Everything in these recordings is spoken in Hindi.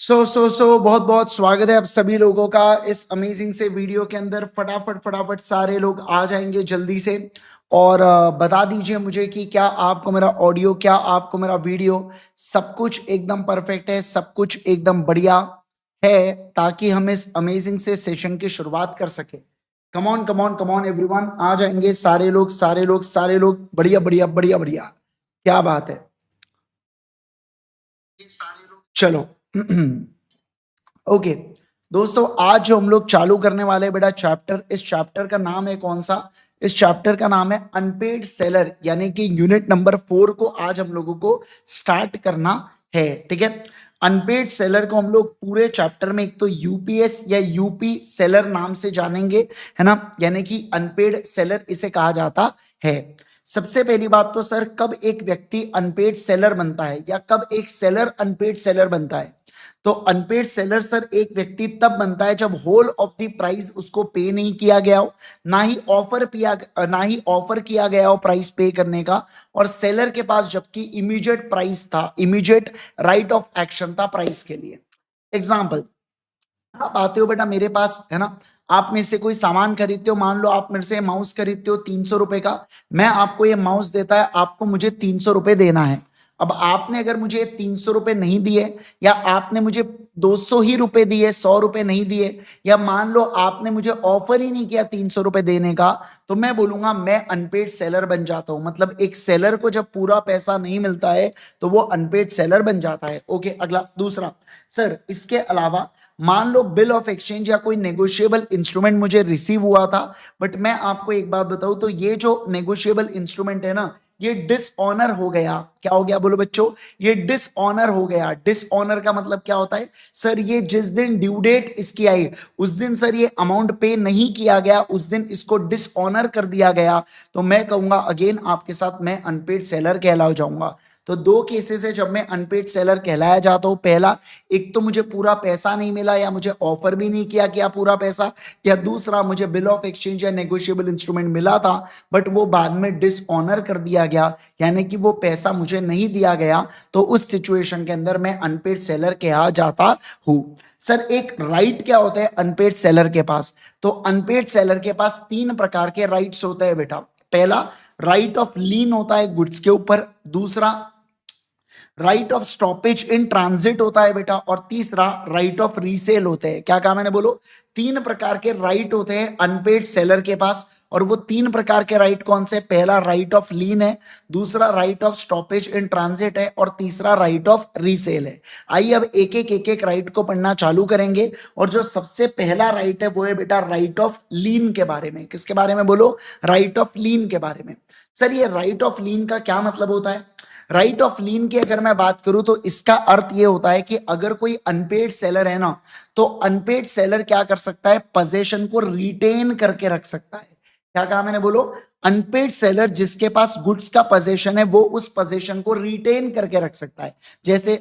बहुत बहुत स्वागत है आप सभी लोगों का इस अमेजिंग से वीडियो के अंदर। फटाफट फटाफट सारे लोग आ जाएंगे जल्दी से। और बता दीजिए मुझे कि क्या आपको मेरा ऑडियो, क्या आपको मेरा वीडियो सब कुछ एकदम परफेक्ट है, सब कुछ एकदम बढ़िया है, ताकि हम इस अमेजिंग से सेशन की शुरुआत कर सके। कमॉन कमॉन कमॉन एवरीवन, आ जाएंगे सारे लोग सारे लोग सारे लोग। बढ़िया बढ़िया बढ़िया बढ़िया, क्या बात है। चलो ओके दोस्तों, आज जो हम लोग चालू करने वाले हैं बेटा चैप्टर, इस चैप्टर का नाम है कौन सा? इस चैप्टर का नाम है अनपेड सेलर, यानी कि यूनिट नंबर 4 को आज हम लोगों को स्टार्ट करना है। ठीक है, अनपेड सेलर को हम लोग पूरे चैप्टर में एक तो यूपीएस या यूपी सेलर नाम से जानेंगे, है ना, यानी कि अनपेड सेलर इसे कहा जाता है। सबसे पहली बात तो सर, कब एक व्यक्ति अनपेड सेलर बनता है या कब एक सेलर अनपेड सेलर बनता है? तो अनपेड सेलर सर एक व्यक्ति तब बनता है जब होल ऑफ द प्राइस उसको पे नहीं किया गया हो, ना ही ऑफर किया गया हो प्राइस पे करने का, और सेलर के पास जबकि इमीडिएट प्राइस था, इमीडिएट राइट ऑफ एक्शन था प्राइस के लिए। एग्जाम्पल, आप आते हो बेटा मेरे पास, है ना, आप में से कोई सामान खरीदते हो, मान लो आप मेरे से माउस खरीदते हो 300 रुपए का, मैं आपको ये माउस देता है, आपको मुझे 300 रुपए देना है। अब आपने अगर मुझे 300 रुपए नहीं दिए, या आपने मुझे 200 ही रुपए दिए, 100 रुपए नहीं दिए, या मान लो आपने मुझे ऑफर ही नहीं किया 300 रुपए देने का, तो मैं बोलूंगा मैं अनपेड सेलर बन जाता हूं। मतलब एक सेलर को जब पूरा पैसा नहीं मिलता है तो वो अनपेड सेलर बन जाता है। ओके, अगला दूसरा, सर इसके अलावा मान लो बिल ऑफ एक्सचेंज या कोई नेगोशिएबल इंस्ट्रूमेंट मुझे रिसीव हुआ था, बट मैं आपको एक बात बताऊं तो ये जो नेगोशिएबल इंस्ट्रूमेंट है ना, ये डिसऑनर हो गया। क्या हो गया बोलो बच्चों? ये डिसऑनर हो गया। डिसऑनर का मतलब क्या होता है सर? ये जिस दिन ड्यू डेट इसकी आई उस दिन सर ये अमाउंट पे नहीं किया गया, उस दिन इसको डिसऑनर कर दिया गया, तो मैं कहूंगा अगेन आपके साथ मैं अनपेड सेलर कहला जाऊंगा। तो दो केसेस है जब मैं अनपेड सेलर कहलाया जाता हूं। पहला, एक तो मुझे पूरा पैसा नहीं मिला या मुझे ऑफर भी नहीं किया गया पूरा पैसा, या दूसरा मुझे बिल ऑफ एक्सचेंज या नेगोशिएबल इंस्ट्रूमेंट मिला था बट वो बाद में डिसऑनर कर दिया गया, यानी कि वो पैसा मुझे नहीं दिया गया, तो उस सिचुएशन के अंदर मैं अनपेड सेलर कहा जाता हूं। सर एक राइट क्या होता है अनपेड सेलर के पास? तो अनपेड सेलर के पास 3 प्रकार के राइट्स होते हैं बेटा। पहला, राइट ऑफ लीन होता है गुड्स के ऊपर। दूसरा, right of stoppage in transit होता है बेटा। और तीसरा, राइट ऑफ रीसेल होते हैं। क्या कहा मैंने? बोलो। 3 प्रकार के राइट होते हैं अनपेड सेलर के पास, और वो 3 प्रकार के राइट कौन से? पहला राइट ऑफ लीन है, दूसरा right of stoppage in transit है, और तीसरा राइट ऑफ रीसेल है। आइए अब एक एक राइट को पढ़ना चालू करेंगे। और जो सबसे पहला राइट है वो है बेटा राइट ऑफ लीन के बारे में। किसके बारे में? बोलो, राइट ऑफ लीन के बारे में। सर ये राइट ऑफ लीन का क्या मतलब होता है? राइट ऑफ लीन की अगर मैं बात करूं तो इसका अर्थ यह होता है कि अगर कोई अनपेड सेलर है ना, तो अनपेड सेलर क्या कर सकता है? पोजीशन को रिटेन करके रख सकता है। क्या कहा मैंने? बोलो। अनपेड सेलर जिसके पास गुड्स का पोजीशन है वो उस पोजीशन को रिटेन करके रख सकता है। जैसे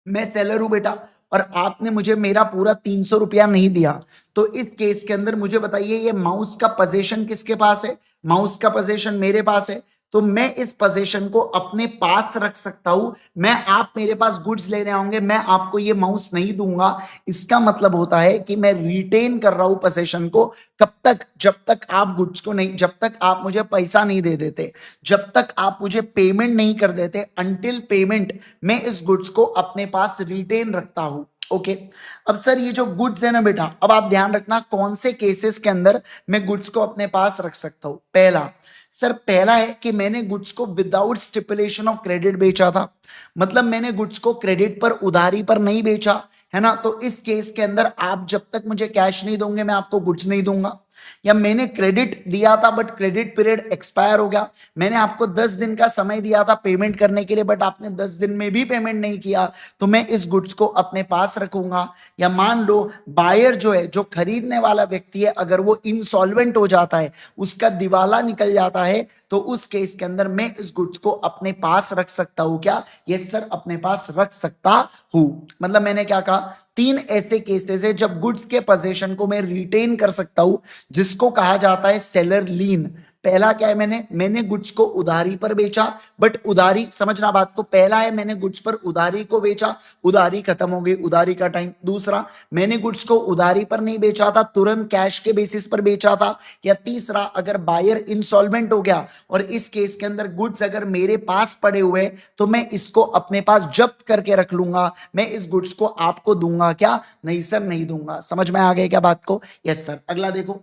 मैं सेलर हूं बेटा, और आपने मुझे मेरा पूरा 300 रुपया नहीं दिया, तो इस केस के अंदर मुझे बताइए ये माउस का पोजीशन किसके पास है? माउस का पोजीशन मेरे पास है, तो मैं इस पोजीशन को अपने पास रख सकता हूं। मैं, आप मेरे पास गुड्स लेने आओगे, मैं आपको ये माउस नहीं दूंगा। इसका मतलब होता है कि मैं रिटेन कर रहा हूं पोजीशन को। कब तक? जब तक आप गुड्स को नहीं, जब तक आप मुझे पैसा नहीं दे देते, जब तक आप मुझे पेमेंट नहीं कर देते, अनटिल पेमेंट मैं इस गुड्स को अपने पास रिटेन रखता हूं। ओके अब सर ये जो गुड्स है ना बेटा, अब आप ध्यान रखना कौन से केसेस के अंदर मैं गुड्स को अपने पास रख सकता हूं। पहला, सर पहला है कि मैंने गुड्स को विदाउट स्टिपुलेशन ऑफ क्रेडिट बेचा था। मतलब मैंने गुड्स को क्रेडिट पर, उधारी पर नहीं बेचा, है ना। तो इस केस के अंदर आप जब तक मुझे कैश नहीं दोगे मैं आपको गुड्स नहीं दूंगा। या मैंने क्रेडिट दिया था बट क्रेडिट पीरियड एक्सपायर हो गया, मैंने आपको 10 दिन का समय दिया था पेमेंट करने के लिए, बट आपने 10 दिन में भी पेमेंट नहीं किया, तो मैं इस गुड्स को अपने पास रखूंगा। या मान लो बायर जो है, जो खरीदने वाला व्यक्ति है, अगर वो इंसॉल्वेंट हो जाता है, उसका दिवाला निकल जाता है, तो उस केस के अंदर मैं इस गुड्स को अपने पास रख सकता हूं। क्या? यस सर, अपने पास रख सकता हूं। मतलब मैंने क्या कहा? 3 ऐसे केसेस है जब गुड्स के पोजीशन को मैं रिटेन कर सकता हूं, जिसको कहा जाता है सेलर लीन। पहला क्या है, मैंने गुड्स को उधारी पर बेचा, बट उधारी, समझना बात को, पहला है मैंने गुड्स पर उधारी को बेचा, उधारी खत्म हो गई, उधारी का टाइम। दूसरा, मैंने गुड्स को उधारी पर नहीं बेचा था, तुरंत कैश के बेसिस पर बेचा था। या तीसरा, अगर बायर इंसॉल्वेंट हो गया और इस केस के अंदर गुड्स अगर मेरे पास पड़े हुए तो मैं इसको अपने पास जब्त करके रख लूंगा, मैं इस गुड्स को आपको दूंगा क्या? नहीं सर, नहीं दूंगा। समझ में आ गया क्या बात को? Yes sir. अगला देखो,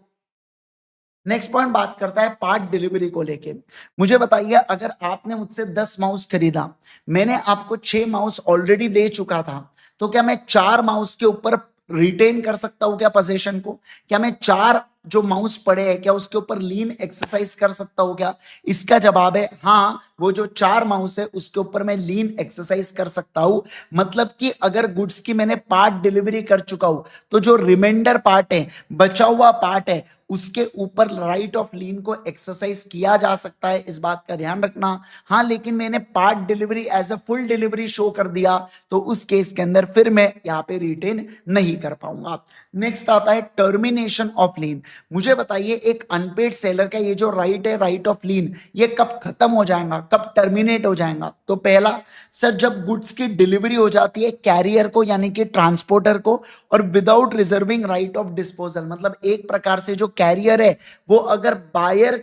नेक्स्ट पॉइंट बात करता है पार्ट डिलीवरी को लेके। मुझे बताइए, अगर आपने मुझसे 10 माउस खरीदा, मैंने आपको 6 माउस ऑलरेडी दे चुका था, तो क्या मैं 4 माउस के ऊपर रिटेन कर सकता हूं क्या पोजीशन को? क्या मैं 4 जो माउस पड़े हैं क्या उसके ऊपर लीन एक्सरसाइज कर सकता हूं क्या? इसका जवाब है हाँ, वो जो 4 माउस है उसके ऊपर मैं लीन एक्सरसाइज कर सकता हूं। मतलब कि अगर गुड्स की मैंने पार्ट डिलीवरी कर चुका हूं तो जो रिमाइंडर पार्ट है, बचा हुआ पार्ट है, उसके ऊपर राइट ऑफ लीन को एक्सरसाइज किया जा सकता है, इस बात का ध्यान रखना। हाँ, लेकिन मैंने part delivery as a full delivery show कर दिया तो उस केस के अंदर फिर मैं यहां पे रिटेन नहीं कर पाऊंगा। नेक्स्ट आता है टर्मिनेशन ऑफ लीन। मुझे बताइए, एक अनपेड सेलर का ये जो राइट है, राइट ऑफ लीन, ये कब खत्म हो जाएगा, कब टर्मिनेट हो जाएगा? तो पहला, सर जब गुड्स की डिलीवरी हो जाती है कैरियर को यानी कि ट्रांसपोर्टर को, और without reserving right of disposal, मतलब एक प्रकार से जो कैरियर है वो अगर बायर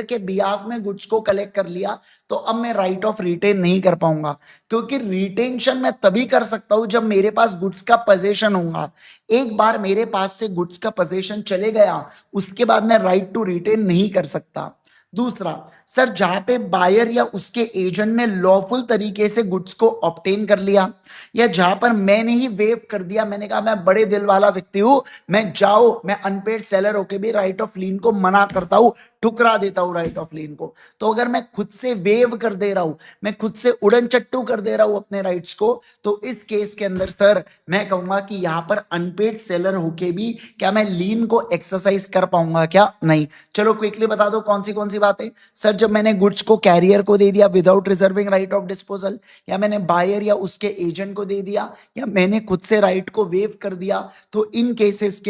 के बिहाफ में गुड्स को कलेक्ट कर लिया तो अब मैं राइट ऑफ रिटेन नहीं कर पाऊंगा, क्योंकि रिटेंशन मैं तभी कर सकता हूं जब मेरे पास गुड्स का पोजीशन होगा। एक बार मेरे पास से गुड्स का पोजीशन चले गया उसके बाद मैं राइट टू रिटेन नहीं कर सकता। दूसरा, सर जहां पे बायर या उसके एजेंट ने लॉफुल तरीके से गुड्स को ऑब्टेन कर लिया, या जहां पर मैंने ही वेव कर दिया, मैंने कहा मैं बड़े दिल वाला व्यक्ति हूं, मैं अनपेड सेलर होके भी राइट ऑफ लीन को मना करता हूं, ठुकरा देता हूं राइट ऑफ लीन को। तो अगर मैं खुद से वेव कर दे रहा हूं, मैं खुद से उड़न चट्टू कर दे रहा हूं अपने राइट्स को, तो इस केस के अंदर सर मैं कहूंगा कि यहां पर अनपेड सेलर होके भी क्या मैं लीन को एक्सरसाइज कर पाऊंगा क्या? नहीं। चलो क्विकली बता दो कौन सी बातें। सर जब मैंने गुड्स को कैरियर को दे दिया without reserving right of disposal, या मैंने बायर या उसके एजेंट को दे दिया, या मैंने खुद से राइट को वेव कर दिया, तो इन केसेस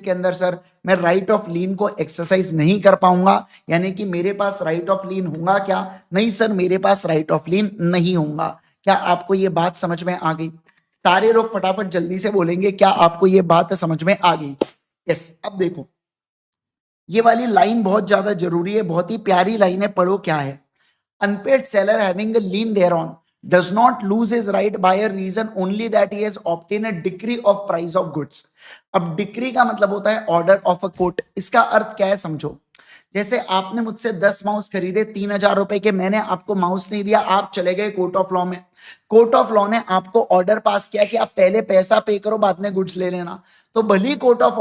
के अंदर सर मैं राइट ऑफ लीन को एक्सरसाइज नहीं कर पाऊंगा, यानी कि मेरे पास राइट ऑफ लीन होगा क्या? नहीं सर, मेरे पास राइट ऑफ लीन नहीं होगा। क्या आपको ये बात समझ में आ गई? सारे लोग फटाफट जल्दी से बोलेंगे क्या आपको ये बात समझ में आ गई? यस। अब देखो, ये वाली लाइन बहुत ज्यादा जरूरी है, बहुत ही प्यारी लाइन है, पढ़ो क्या है। Unpaid seller having a lien thereon does not lose his right by a reason only that he has obtained a decree of price of goods। अब डिक्री का मतलब होता है ऑर्डर ऑफ अ कोर्ट। इसका अर्थ क्या है समझो। जैसे आपने मुझसे 10 माउस खरीदे 3,000 रुपए के, मैंने आपको माउस नहीं दिया, आप चले गए कोर्ट ऑफ लॉ में। कोर्ट ऑफ लॉ ने आपको ऑर्डर पास किया कि आप पहले पैसा पे करो बाद में गुड्स ले लेना। तो भली कोर्ट ऑफ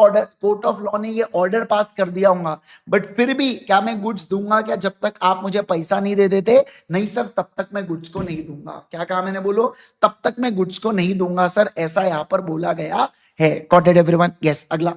लॉ ने ये ऑर्डर पास कर दिया होगा, बट फिर भी क्या मैं गुड्स दूंगा क्या जब तक आप मुझे पैसा नहीं दे देते? नहीं सर, तब तक मैं गुड्स को नहीं दूंगा। क्या कहा मैंने? बोलो, तब तक मैं गुड्स को नहीं दूंगा सर, ऐसा यहां पर बोला गया है। Got it everyone? यस। अगला,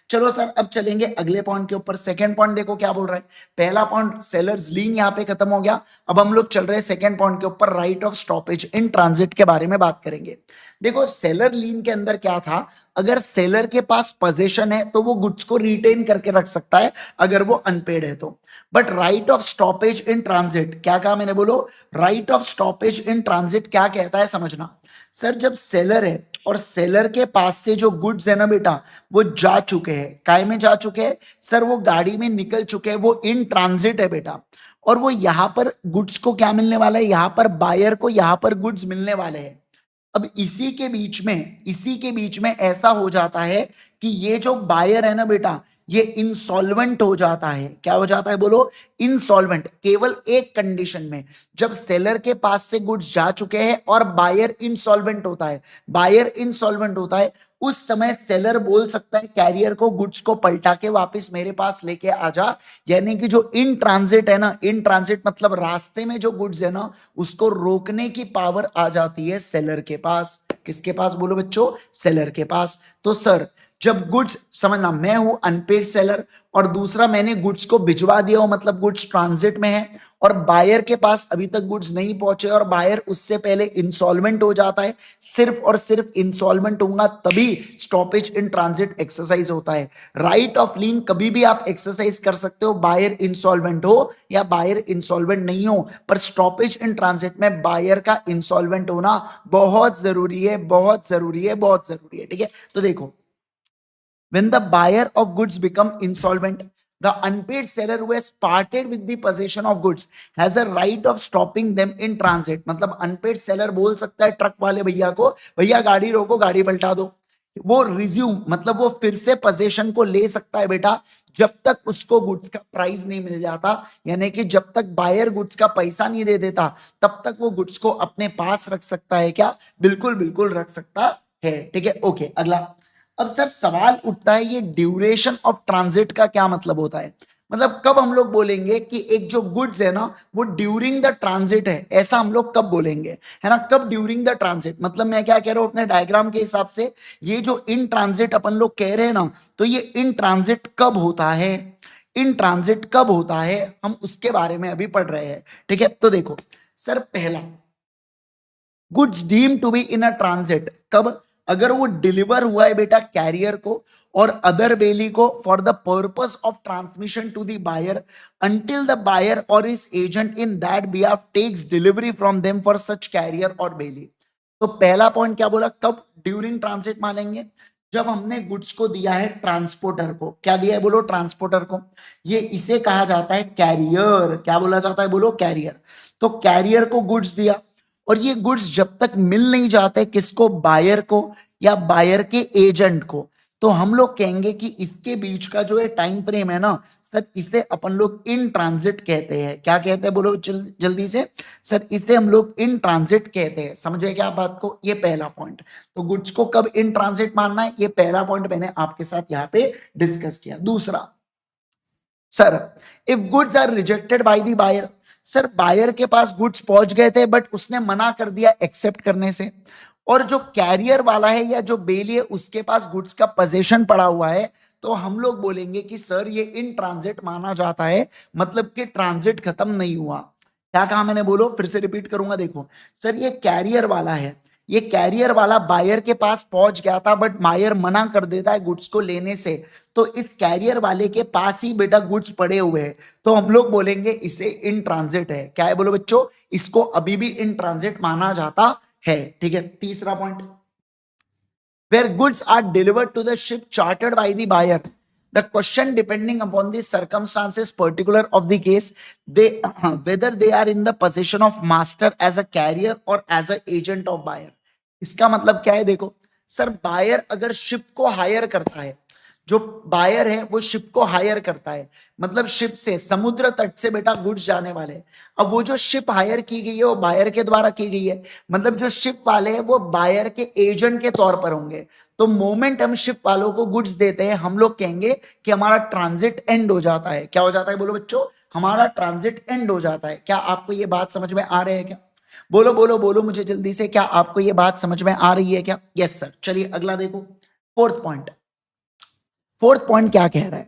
चलो सर अब चलेंगे अगले पॉइंट के ऊपर। सेकंड पॉइंट देखो क्या बोल रहा है। पहला पॉइंट सेलर्स लीन यहां पे खत्म हो गया। अब हम लोग चल रहे हैं सेकंड पॉइंट के ऊपर, right of stoppage in transit के बारे में बात करेंगे। देखो, सेलर लीन के अंदर क्या था, अगर सेलर के पास पोजीशन है तो वो गुड्स को रिटेन करके रख सकता है अगर वो अनपेड है तो। But right of stoppage in transit, क्या कहा मैंने? बोलो, right of stoppage in transit क्या कहता है समझना। सर जब सेलर है और सेलर के पास से जो गुड्स है ना बेटा, वो जा चुके हैं, काय में जा चुके हैं सर? वो गाड़ी में निकल चुके हैं, वो इन ट्रांजिट है बेटा। और वो यहां पर गुड्स को क्या मिलने वाला है? यहां पर बायर को यहां पर गुड्स मिलने वाले हैं। अब इसी के बीच में ऐसा हो जाता है कि ये जो बायर है ना बेटा, ये इंसॉल्वेंट हो जाता है। क्या हो जाता है? बोलो, इंसॉल्वेंट। केवल एक कंडीशन में, जब सेलर के पास से गुड्स जा चुके हैं और बायर इंसॉल्वेंट होता है। बायर इंसॉल्वेंट होता है उस समय सेलर बोल सकता है कैरियर को, गुड्स को पलटा के वापस मेरे पास लेके आ जा। यानी कि जो इन ट्रांजिट है ना, इन ट्रांजिट मतलब रास्ते में जो गुड्स है ना, उसको रोकने की पावर आ जाती है सेलर के पास। किसके पास? बोलो बच्चों, सेलर के पास। तो सर जब गुड्स, समझना, मैं हूं अनपेड सेलर और दूसरा मैंने गुड्स को भिजवा दिया हो, मतलब गुड्स ट्रांजिट में है और बायर के पास अभी तक गुड्स नहीं पहुंचे और बायर उससे पहले इंसॉल्वेंट हो जाता है, सिर्फ और सिर्फ इंसॉल्वेंट होगा तभी स्टॉपेज इन ट्रांजिट एक्सरसाइज होता है। राइट ऑफ लीन कभी भी आप एक्सरसाइज कर सकते हो, बायर इंसॉल्वेंट हो या बायर इंसॉल्वेंट नहीं हो, पर स्टॉपेज इन ट्रांजिट में बायर का इंसॉल्वेंट होना बहुत जरूरी है, बहुत जरूरी है, बहुत जरूरी है। ठीक है, तो देखो, when the buyer of goods become insolvent, the unpaid seller who has parted with the possession of goods has a right of stopping them in transit। मतलब अनपेड सेलर बोल सकता है ट्रक वाले भैया को, भैया गाड़ी रोको, गाड़ी पलटा दो। वो रिज्यूम, मतलब वो फिर से पोजेशन को ले सकता है बेटा, जब तक उसको गुड्स का प्राइस नहीं मिल जाता, यानी कि जब तक बायर गुड्स का पैसा नहीं दे देता तब तक वो गुड्स को अपने पास रख सकता है। क्या? बिल्कुल बिल्कुल रख सकता है। ठीक है, ओके, अगला। अब सर सवाल उठता है, ये ड्यूरेशन ऑफ ट्रांजिट का क्या मतलब होता है? मतलब कब हम लोग बोलेंगे कि एक जो गुड्स है ना वो ड्यूरिंग द ट्रांजिट है, ऐसा हम लोग कब बोलेंगे, है ना? कब ड्यूरिंग द ट्रांजिट, मतलब मैं क्या कह रहा हूं अपने डायग्राम के हिसाब से, ये जो इन ट्रांजिट अपन लोग कह रहे हैं ना, तो ये इन ट्रांजिट कब होता है, इन ट्रांजिट कब होता है, हम उसके बारे में अभी पढ़ रहे हैं। ठीक है, तो देखो सर, पहला, goods deem to be in a transit कब? अगर वो डिलीवर हुआ है बेटा कैरियर को और अदर बेली को for the purpose of transmission to the buyer until the buyer or is agent in that behalf takes delivery from them for such carrier or bailee. तो पहला पॉइंट क्या बोला, कब ड्यूरिंग ट्रांजिट मानेंगे? जब हमने गुड्स को दिया है ट्रांसपोर्टर को। क्या दिया है बोलो? ट्रांसपोर्टर को। ये इसे कहा जाता है कैरियर। क्या बोला जाता है बोलो? कैरियर। तो कैरियर को गुड्स दिया और ये गुड्स जब तक मिल नहीं जाते किसको? बायर को या बायर के एजेंट को, तो हम लोग कहेंगे कि इसके बीच का जो है टाइम फ्रेम है ना सर, इसे अपन लोग इन ट्रांजिट कहते हैं। क्या कहते हैं बोलो जल्दी से? सर इसे हम लोग इन ट्रांजिट कहते हैं। समझे क्या बात को? ये पहला पॉइंट। तो गुड्स को कब इन ट्रांजिट मानना है, ये पहला पॉइंट मैंने आपके साथ यहाँ पे डिस्कस किया। दूसरा, sir if goods are rejected by the buyer, sir buyer के पास गुड्स पहुंच गए थे बट उसने मना कर दिया एक्सेप्ट करने से, और जो कैरियर वाला है या जो बेली है उसके पास गुड्स का पोजीशन पड़ा हुआ है, तो हम लोग बोलेंगे कि सर ये इन ट्रांजिट माना जाता है, मतलब कि ट्रांजिट खत्म नहीं हुआ। क्या कहा मैंने बोलो? फिर से रिपीट करूंगा, देखो सर ये कैरियर वाला है, ये कैरियर वाला बायर के पास पहुंच गया था बट बायर मना कर देता है गुड्स को लेने से, तो इस कैरियर वाले के पास ही बेटा गुड्स पड़े हुए हैं, तो हम लोग बोलेंगे इसे इन ट्रांजिट है। क्या है बोलो बच्चों? इसको अभी भी इन ट्रांजिट माना जाता है। ठीक है, तीसरा point, where goods are delivered to the ship chartered by the buyer, the question depending upon the circumstances particular of the case, they whether they are in the possession of master as a carrier or as a agent of buyer। इसका मतलब क्या है? देखो सर, बायर अगर शिप को हायर करता है, जो बायर है वो शिप को हायर करता है, मतलब शिप से, समुद्र तट से बेटा गुड्स जाने वाले। अब वो जो शिप हायर की गई है वो बायर के द्वारा की गई है, मतलब जो शिप वाले हैं वो बायर के एजेंट के तौर पर होंगे। तो मोमेंट हम शिप वालों को गुड्स देते हैं, हम लोग कहेंगे कि हमारा ट्रांजिट एंड हो जाता है। क्या हो जाता है बोलो बच्चों? हमारा ट्रांजिट एंड हो जाता है। क्या आपको ये बात समझ में आ रही है? क्या बोलो बोलो बोलो मुझे जल्दी से, क्या आपको ये बात समझ में आ रही है क्या? Yes sir. चलिए अगला देखो, फोर्थ पॉइंट। फोर्थ पॉइंट क्या कह रहा है?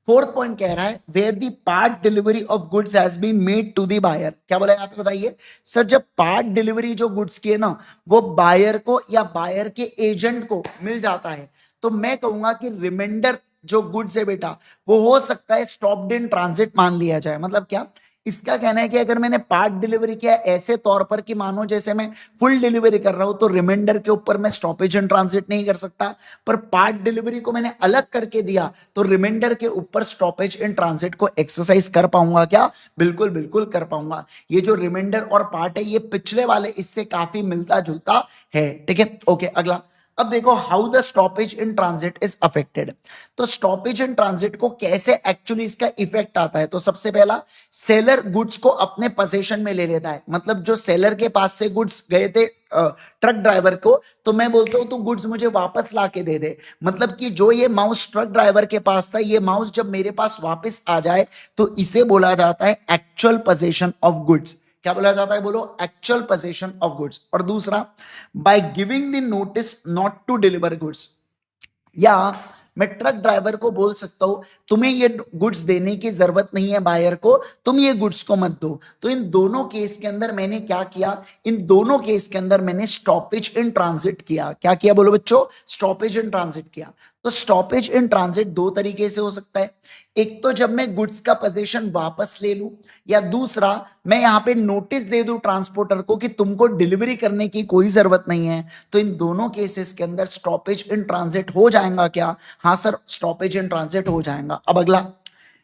फोर्थ पॉइंट कह रहा है where the part delivery of goods has been made to the buyer. क्या बोला यहाँ पे बताइए? सर जब पार्ट डिलीवरी जो गुड्स की है ना वो बायर को या बायर के एजेंट को मिल जाता है, तो मैं कहूंगा कि रिमाइंडर जो गुड्स है बेटा वो हो सकता है स्टॉप्ड इन ट्रांजिट मान लिया जाए। मतलब क्या? इसका कहना है कि अगर मैंने पार्ट डिलीवरी किया ऐसे तौर पर कि मानो जैसे मैं फुल डिलीवरी कर रहा हूं, तो रिमाइंडर के ऊपर मैं स्टॉपेज एंड ट्रांजिट नहीं कर सकता, पर पार्ट डिलीवरी को मैंने अलग करके दिया तो रिमाइंडर के ऊपर स्टॉपेज एंड ट्रांजिट को एक्सरसाइज कर पाऊंगा। क्या? बिल्कुल बिल्कुल कर पाऊंगा। ये जो रिमाइंडर और पार्ट है ये पिछले वाले इससे काफी मिलता जुलता है। ठीक है, ओके, अगला। अब देखो how the stoppage in transit is affected. तो स्टॉपेज इन ट्रांजिट को कैसे एक्चुअली इसका इफेक्ट आता है? तो सबसे पहला, सेलर गुड्स को अपने पोजीशन में ले लेता है, मतलब जो सेलर के पास से गुड्स गए थे ट्रक ड्राइवर को, तो मैं बोलता हूं तू गुड्स मुझे वापस ला के दे दे। मतलब कि जो ये माउस ट्रक ड्राइवर के पास था, ये माउस जब मेरे पास वापस आ जाए तो इसे बोला जाता है एक्चुअल पोजीशन ऑफ गुड्स। क्या बोला जाता है बोलो? Actual position of goods. और दूसरा, by giving the notice not to deliver goods, या मैं ट्रक ड्राइवर को बोल सकता हूं तुम्हें ये गुड्स देने की जरूरत नहीं है बायर को, तुम ये गुड्स को मत दो। तो इन दोनों केस के अंदर मैंने क्या किया, इन दोनों केस के अंदर मैंने स्टॉपेज इन ट्रांजिट किया। क्या किया बोलो बच्चों, स्टॉपेज इन ट्रांजिट किया। तो स्टॉपेज इन ट्रांजिट दो तरीके से हो सकता है, एक तो जब मैं गुड्स का पोजीशन वापस ले लूं, या दूसरा मैं यहां पे नोटिस दे दूं ट्रांसपोर्टर को कि तुमको डिलीवरी करने की कोई जरूरत नहीं है। तो इन दोनों केसेस के अंदर स्टॉपेज इन ट्रांजिट हो जाएगा क्या, हाँ सर स्टॉपेज इन ट्रांजिट हो जाएगा। अब अगला,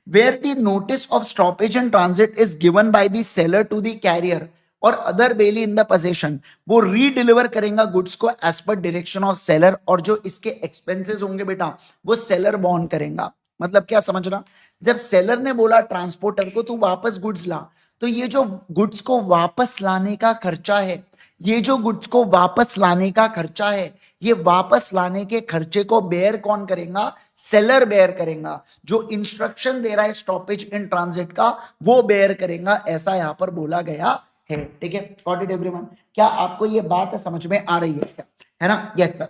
where the notice of stoppage and transit is given by the seller to the carrier और other bailee in the position, वो रीडिलीवर करेगा गुड्स को as per direction of seller, और जो इसके एक्सपेंसेस होंगे बेटा वो सेलर बॉर्न करेगा। मतलब क्या समझना, जब सेलर ने बोला ट्रांसपोर्टर को तू वापस गुड्स ला, तो ये जो गुड्स को वापस लाने का खर्चा है, ये जो गुड्स को वापस लाने का खर्चा है, ये वापस लाने के खर्चे को बेयर कौन करेगा, सेलर बेयर करेगा। जो इंस्ट्रक्शन दे रहा है स्टॉपेज इन ट्रांजिट का वो बेयर करेगा, ऐसा यहां पर बोला गया है। ठीक है, गॉट इट एवरीवन। क्या आपको ये बात समझ में आ रही है क्या, है ना? Yes sir.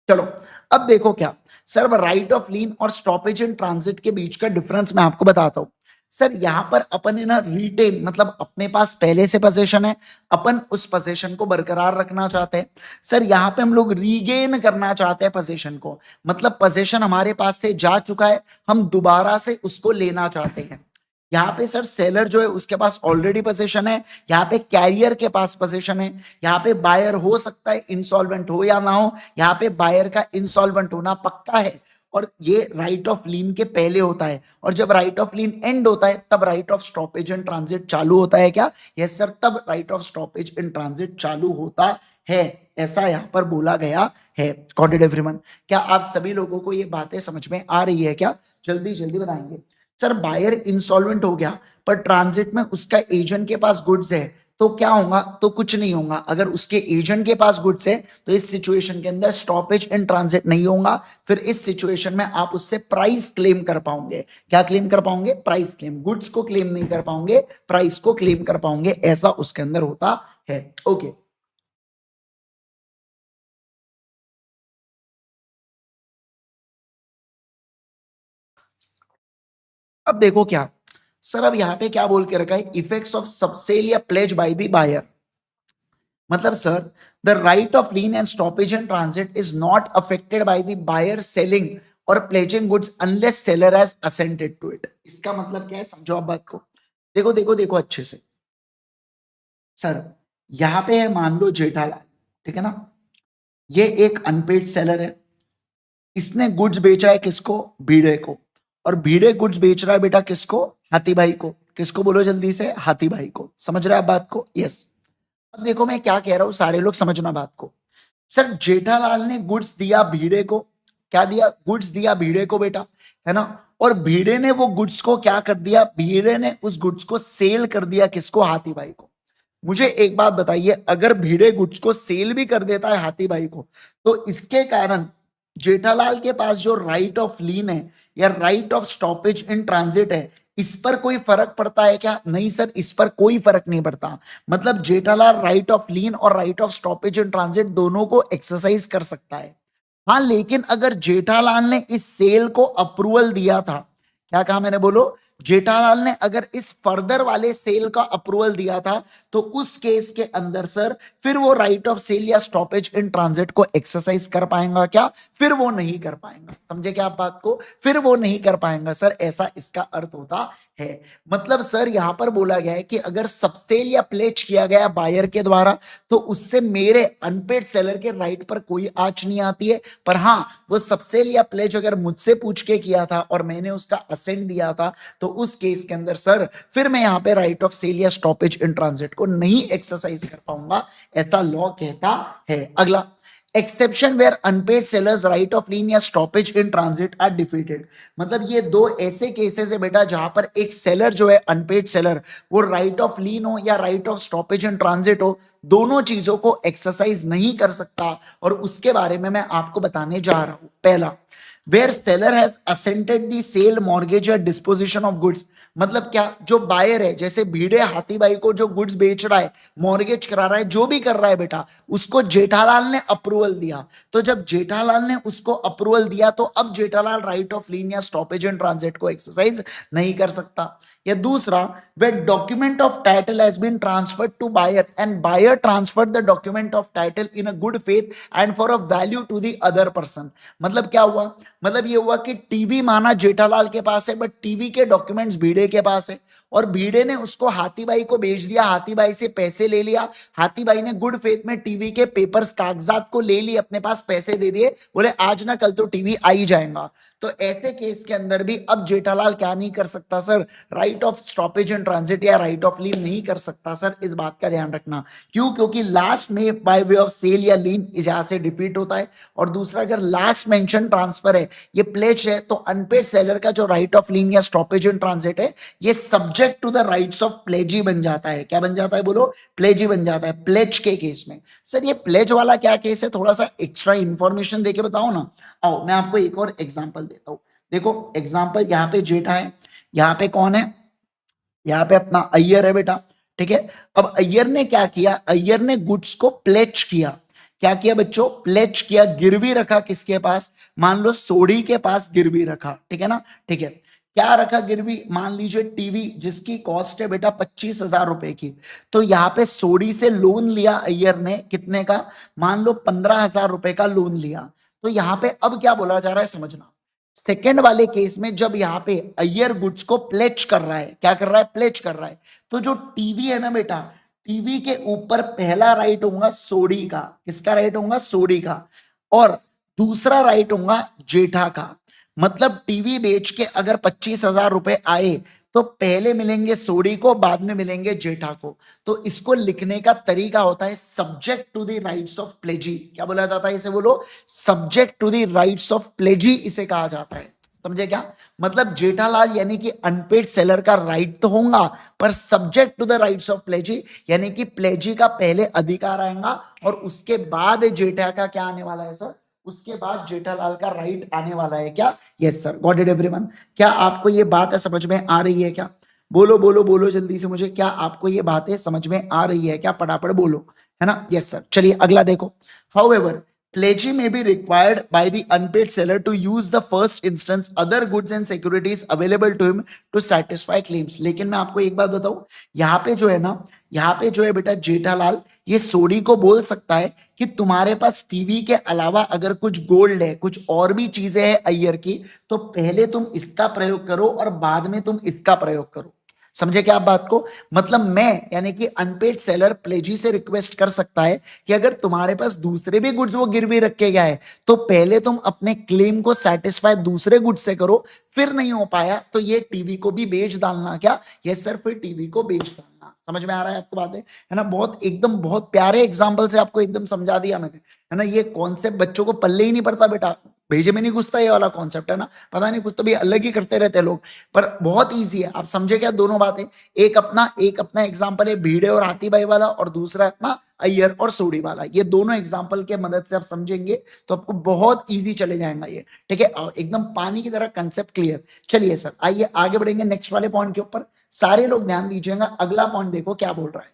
चलो अब देखो क्या सर, राइट ऑफ लीन और स्टॉपेज इन ट्रांजिट के बीच का डिफरेंस मैं आपको बताता हूं। सर यहां पर अपन है ना रिटेन, मतलब अपने पास पहले से पोजीशन है, अपन उस पोजीशन को बरकरार रखना चाहते हैं। सर यहां पे हम लोग रीगेन करना चाहते हैं पोजीशन को, मतलब पोजीशन हमारे पास से जा चुका है, हम दोबारा से उसको लेना चाहते हैं। यहाँ पे सर सेलर जो है उसके पास ऑलरेडी पोजीशन है, यहाँ पे कैरियर के पास पोजीशन है, यहाँ पे बायर हो सकता है इंसॉल्वेंट हो या ना हो, यहाँ पे बायर का इंसॉल्वेंट होना पक्का है, और ये राइट ऑफ लीन के पहले होता है, और जब राइट ऑफ लीन एंड होता है तब right of stoppage in transit चालू होता है। क्या यस सर, तब right of stoppage in transit चालू होता है, ऐसा यहाँ पर बोला गया है। Got it everyone. क्या आप सभी लोगों को ये बातें समझ में आ रही है क्या, जल्दी जल्दी बताएंगे। सर बायर इंसॉल्वेंट हो गया पर ट्रांजिट में उसका एजेंट के पास गुड्स है, तो क्या होगा, तो कुछ नहीं होगा। अगर उसके एजेंट के पास गुड्स है तो इस सिचुएशन के अंदर स्टॉपेज इन ट्रांजिट नहीं होगा, फिर इस सिचुएशन में आप उससे प्राइस क्लेम कर पाओगे। क्या क्लेम कर पाओगे, प्राइस क्लेम। गुड्स को क्लेम नहीं कर पाओगे, प्राइस को क्लेम कर पाओगे, ऐसा उसके अंदर होता है। ओके अब देखो क्या सर, अब यहां पे क्या बोल के रखा है, इफेक्ट्स ऑफ सबसेल या प्लेज बाय द बायर। मतलब sir the right of lien and stoppage and transit is not affected by the buyer selling or pledging goods unless seller has assented to it. इसका मतलब क्या है, समझो आप बात को। देखो देखो देखो अच्छे से। सर यहां पे है मान लो जेठालाल, ठीक है ना, ये एक अनपेड सेलर है, इसने गुड्स बेचा है किसको, भीड़े को, और भीड़े गुड्स बेच रहा है बेटा किसको, हाथी भाई को। किसको बोलो जल्दी से, हाथी भाई को। समझ रहे हैं आप बात को, यस। अब देखो मैं क्या कह रहा हूं, सारे लोग समझना बात को। सर जेठालाल ने गुड्स दिया भीड़े को, क्या दिया, गुड्स दिया भीड़े को बेटा, है ना, और भीड़े ने वो गुड्स को क्या कर दिया, भीड़े ने उस गुड्स को सेल कर दिया किसको, हाथी भाई को। मुझे एक बात बताइए, अगर भीड़े गुड्स को सेल भी कर देता है हाथी भाई को, तो इसके कारण जेठालाल के पास जो राइट ऑफ लीन है या right of stoppage in transit है, इस पर कोई फर्क पड़ता है क्या, नहीं सर, इस पर कोई फर्क नहीं पड़ता। मतलब जेठालाल राइट ऑफ लीन और right of stoppage in transit दोनों को एक्सरसाइज कर सकता है। हाँ लेकिन अगर जेठालाल ने इस सेल को अप्रूवल दिया था, क्या कहा मैंने, बोलो, जेठालाल ने अगर इस फर्दर वाले सेल का अप्रूवल दिया था, तो उस केस के अंदर सर फिर वो राइट ऑफ सेल या स्टॉपेज इन ट्रांजिट को एक्सरसाइज कर पाएगा क्या, फिर वो नहीं कर पाएगा। समझे क्या आप बात को, फिर वो नहीं कर पाएगा सर, ऐसा इसका अर्थ होता है। मतलब सर यहां पर बोला गया है कि अगर सबसेल या प्लेज किया गया बायर के द्वारा, तो उससे मेरे अनपेड सेलर के राइट पर कोई आंच नहीं आती है। पर हाँ वो सबसेल या प्लेज अगर मुझसे पूछ के किया था और मैंने उसका असेंट दिया था, तो उस केस के अंदर सर फिर मैं यहां पे राइट ऑफ सेल या स्टॉपेज इन ट्रांजिट को नहीं एक्सरसाइज कर पाऊंगा, ऐसा लॉ कहता है। अगला, exception where unpaid seller's right of lien या stoppage in transit are defeated. मतलब ये दो ऐसे केसेस है बेटा जहां पर एक सेलर जो है अनपेड सेलर, वो राइट ऑफ लीन हो या right of stoppage in transit हो, दोनों चीजों को एक्सरसाइज नहीं कर सकता, और उसके बारे में मैं आपको बताने जा रहा हूं। पहला, where seller has assented the sale, mortgage या डिस्पोजिशन ऑफ गुड्स। मतलब क्या, जो बायर है, जैसे भिड़े हाथी भाई को जो गुड्स बेच रहा है, मॉर्गेज करा रहा है, जो भी कर रहा है बेटा, उसको जेठालाल ने अप्रूवल दिया। तो जब जेठालाल ने उसको अप्रूवल दिया तो अब जेठालाल राइट ऑफ लीन या स्टॉपेज एंड ट्रांजिट को एक्सरसाइज नहीं कर सकता। या दूसरा, way document of title has been transferred to buyer and buyer transferred the document of title in a good faith and for a value to the other person. मतलब क्या हुआ, मतलब ये हुआ कि टीवी माना जेठालाल के पास है, बट टीवी के डॉक्यूमेंट्स भिड़े के पास है, और भिड़े ने उसको हाथी भाई को बेच दिया, हाथी भाई से पैसे ले लिया, हाथी भाई ने गुड फेथ में टीवी के पेपर्स कागजात को ले ली, अपने पास पैसे दे दिए, बोले आज ना कल तो टीवी आ ही जाएगा। तो ऐसे केस के अंदर भी अब जेठालाल क्या नहीं कर सकता sir, right of stoppage and transit या राइट ऑफ लीन नहीं कर सकता सर। इस बात का ध्यान रखना, क्यों, क्योंकि लास्ट में बाय वे ऑफ सेल या लीन यहां से डिफीट होता है, और दूसरा अगर लास्ट मेंशन ट्रांसफर है, ये प्लेज है, तो अनपेड सेलर का जो राइट ऑफ लीन या स्टॉपेज एंड ट्रांजिट है, ये subject to the rights of pledgee बन जाता है। क्या बन जाता है बोलो, प्लेजी बन जाता है प्लेज के केस में। सर ये प्लेज वाला क्या केस है, थोड़ा सा एक्स्ट्रा इंफॉर्मेशन देके बताओ ना। आओ मैं आपको एक और एग्जांपल देता हूं। देखो एग्जांपल, यहाँ पे जेठा है, यहाँ पे कौन है, यहाँ पे अपना अय्यर है बेटा, ठीक है। अब अय्यर ने क्या किया, अय्यर ने गुड्स को प्लेज किया। क्या किया बच्चों, प्लेज किया, गिरवी रखा किसके पास, मान लो सोडी के पास गिरवी रखा, ठीक है ना, ठीक है। क्या रखा गिरवी, मान लीजिए टीवी जिसकी कॉस्ट है बेटा 25,000 रुपए की, तो यहाँ पे सोडी से लोन लिया अय्यर ने, कितने का, मान लो 15,000 रुपए का लोन लिया। तो यहाँ पे अब क्या बोला जा रहा है समझना, सेकेंड वाले केस में जब यहाँ पे अय्यर गुड्स को प्लेज कर रहा है, क्या कर रहा है, प्लेज कर रहा है, तो जो टीवी है ना बेटा, टीवी के ऊपर पहला राइट होगा सोडी का, किसका राइट होगा, सोडी का, और दूसरा राइट होगा जेठा का। मतलब टीवी बेच के अगर 25,000 रुपए आए तो पहले मिलेंगे सोडी को, बाद में मिलेंगे जेठा को। तो इसको लिखने का तरीका होता है subject to the rights of pledgee. क्या बोला जाता है इसे, बोलो, subject to the rights of pledgee इसे कहा जाता है। समझे क्या, मतलब जेठालाल यानी कि अनपेड सेलर का राइट तो होगा, पर subject to the rights of pledgee, यानी कि प्लेजी का पहले अधिकार आएगा और उसके बाद जेठा का क्या आने वाला है सर, उसके बाद जेठालाल का राइट आने वाला है। क्या, yes sir, got it everyone. क्या आपको ये बात समझ में आ रही है क्या, बोलो बोलो बोलो जल्दी से मुझे, क्या आपको ये बातें समझ में आ रही है क्या, फटाफट बोलो, है ना, यस सर। चलिए अगला देखो, however pledgee may be required by the unpaid seller to use the first instance other goods and securities available to him to satisfy claims। लेकिन मैं आपको एक बात बताऊं, यहाँ पे जो है ना, यहाँ पे जो है बेटा जेठालाल ये सोडी को बोल सकता है कि तुम्हारे पास टीवी के अलावा अगर कुछ गोल्ड है, कुछ और भी चीजें हैं अय्यर की, तो पहले तुम इसका प्रयोग करो और बाद में तुम इसका प्रयोग करो। समझे क्या आप बात को, मतलब मैं यानी कि अनपेड सेलर प्लेजी से रिक्वेस्ट कर सकता है कि अगर तुम्हारे पास दूसरे भी गुड्स वो गिरवी रखे गया है तो पहले तुम अपने क्लेम को सेटिस्फाई दूसरे गुड्स से करो, फिर नहीं हो पाया तो ये टीवी को भी बेच डालना। क्या, ये सर फिर टीवी को बेच डालना। समझ में आ रहा है आपको बातें, है ना, बहुत एकदम बहुत प्यारे एग्जाम्पल से आपको एकदम समझा दिया मैंने, है ना। ये कॉन्सेप्ट बच्चों को पल्ले ही नहीं पड़ता बेटा, भेजे में नहीं घुसता ये वाला कॉन्सेप्ट, है ना, पता नहीं कुछ तो भी अलग ही करते रहते हैं लोग, पर बहुत इजी है। आप समझे क्या दोनों बातें, एक अपना एग्जांपल है भिड़े और हाथी भाई वाला, और दूसरा अपना अय्यर और सोडी वाला। ये दोनों एग्जांपल के मदद से आप समझेंगे तो आपको बहुत इजी चले जाएगा ये, ठीक है, एकदम पानी की तरह कंसेप्ट क्लियर। चलिए सर आइए आगे बढ़ेंगे नेक्स्ट वाले पॉइंट के ऊपर, सारे लोग ध्यान दीजिएगा। अगला पॉइंट देखो क्या बोल रहा है,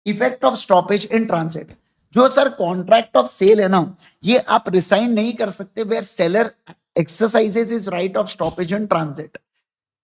effect of stoppage in transit. जो सर कॉन्ट्रैक्ट ऑफ सेल है ना, ये आप रिसाइन नहीं कर सकते where seller exercises is right of stoppage in transit.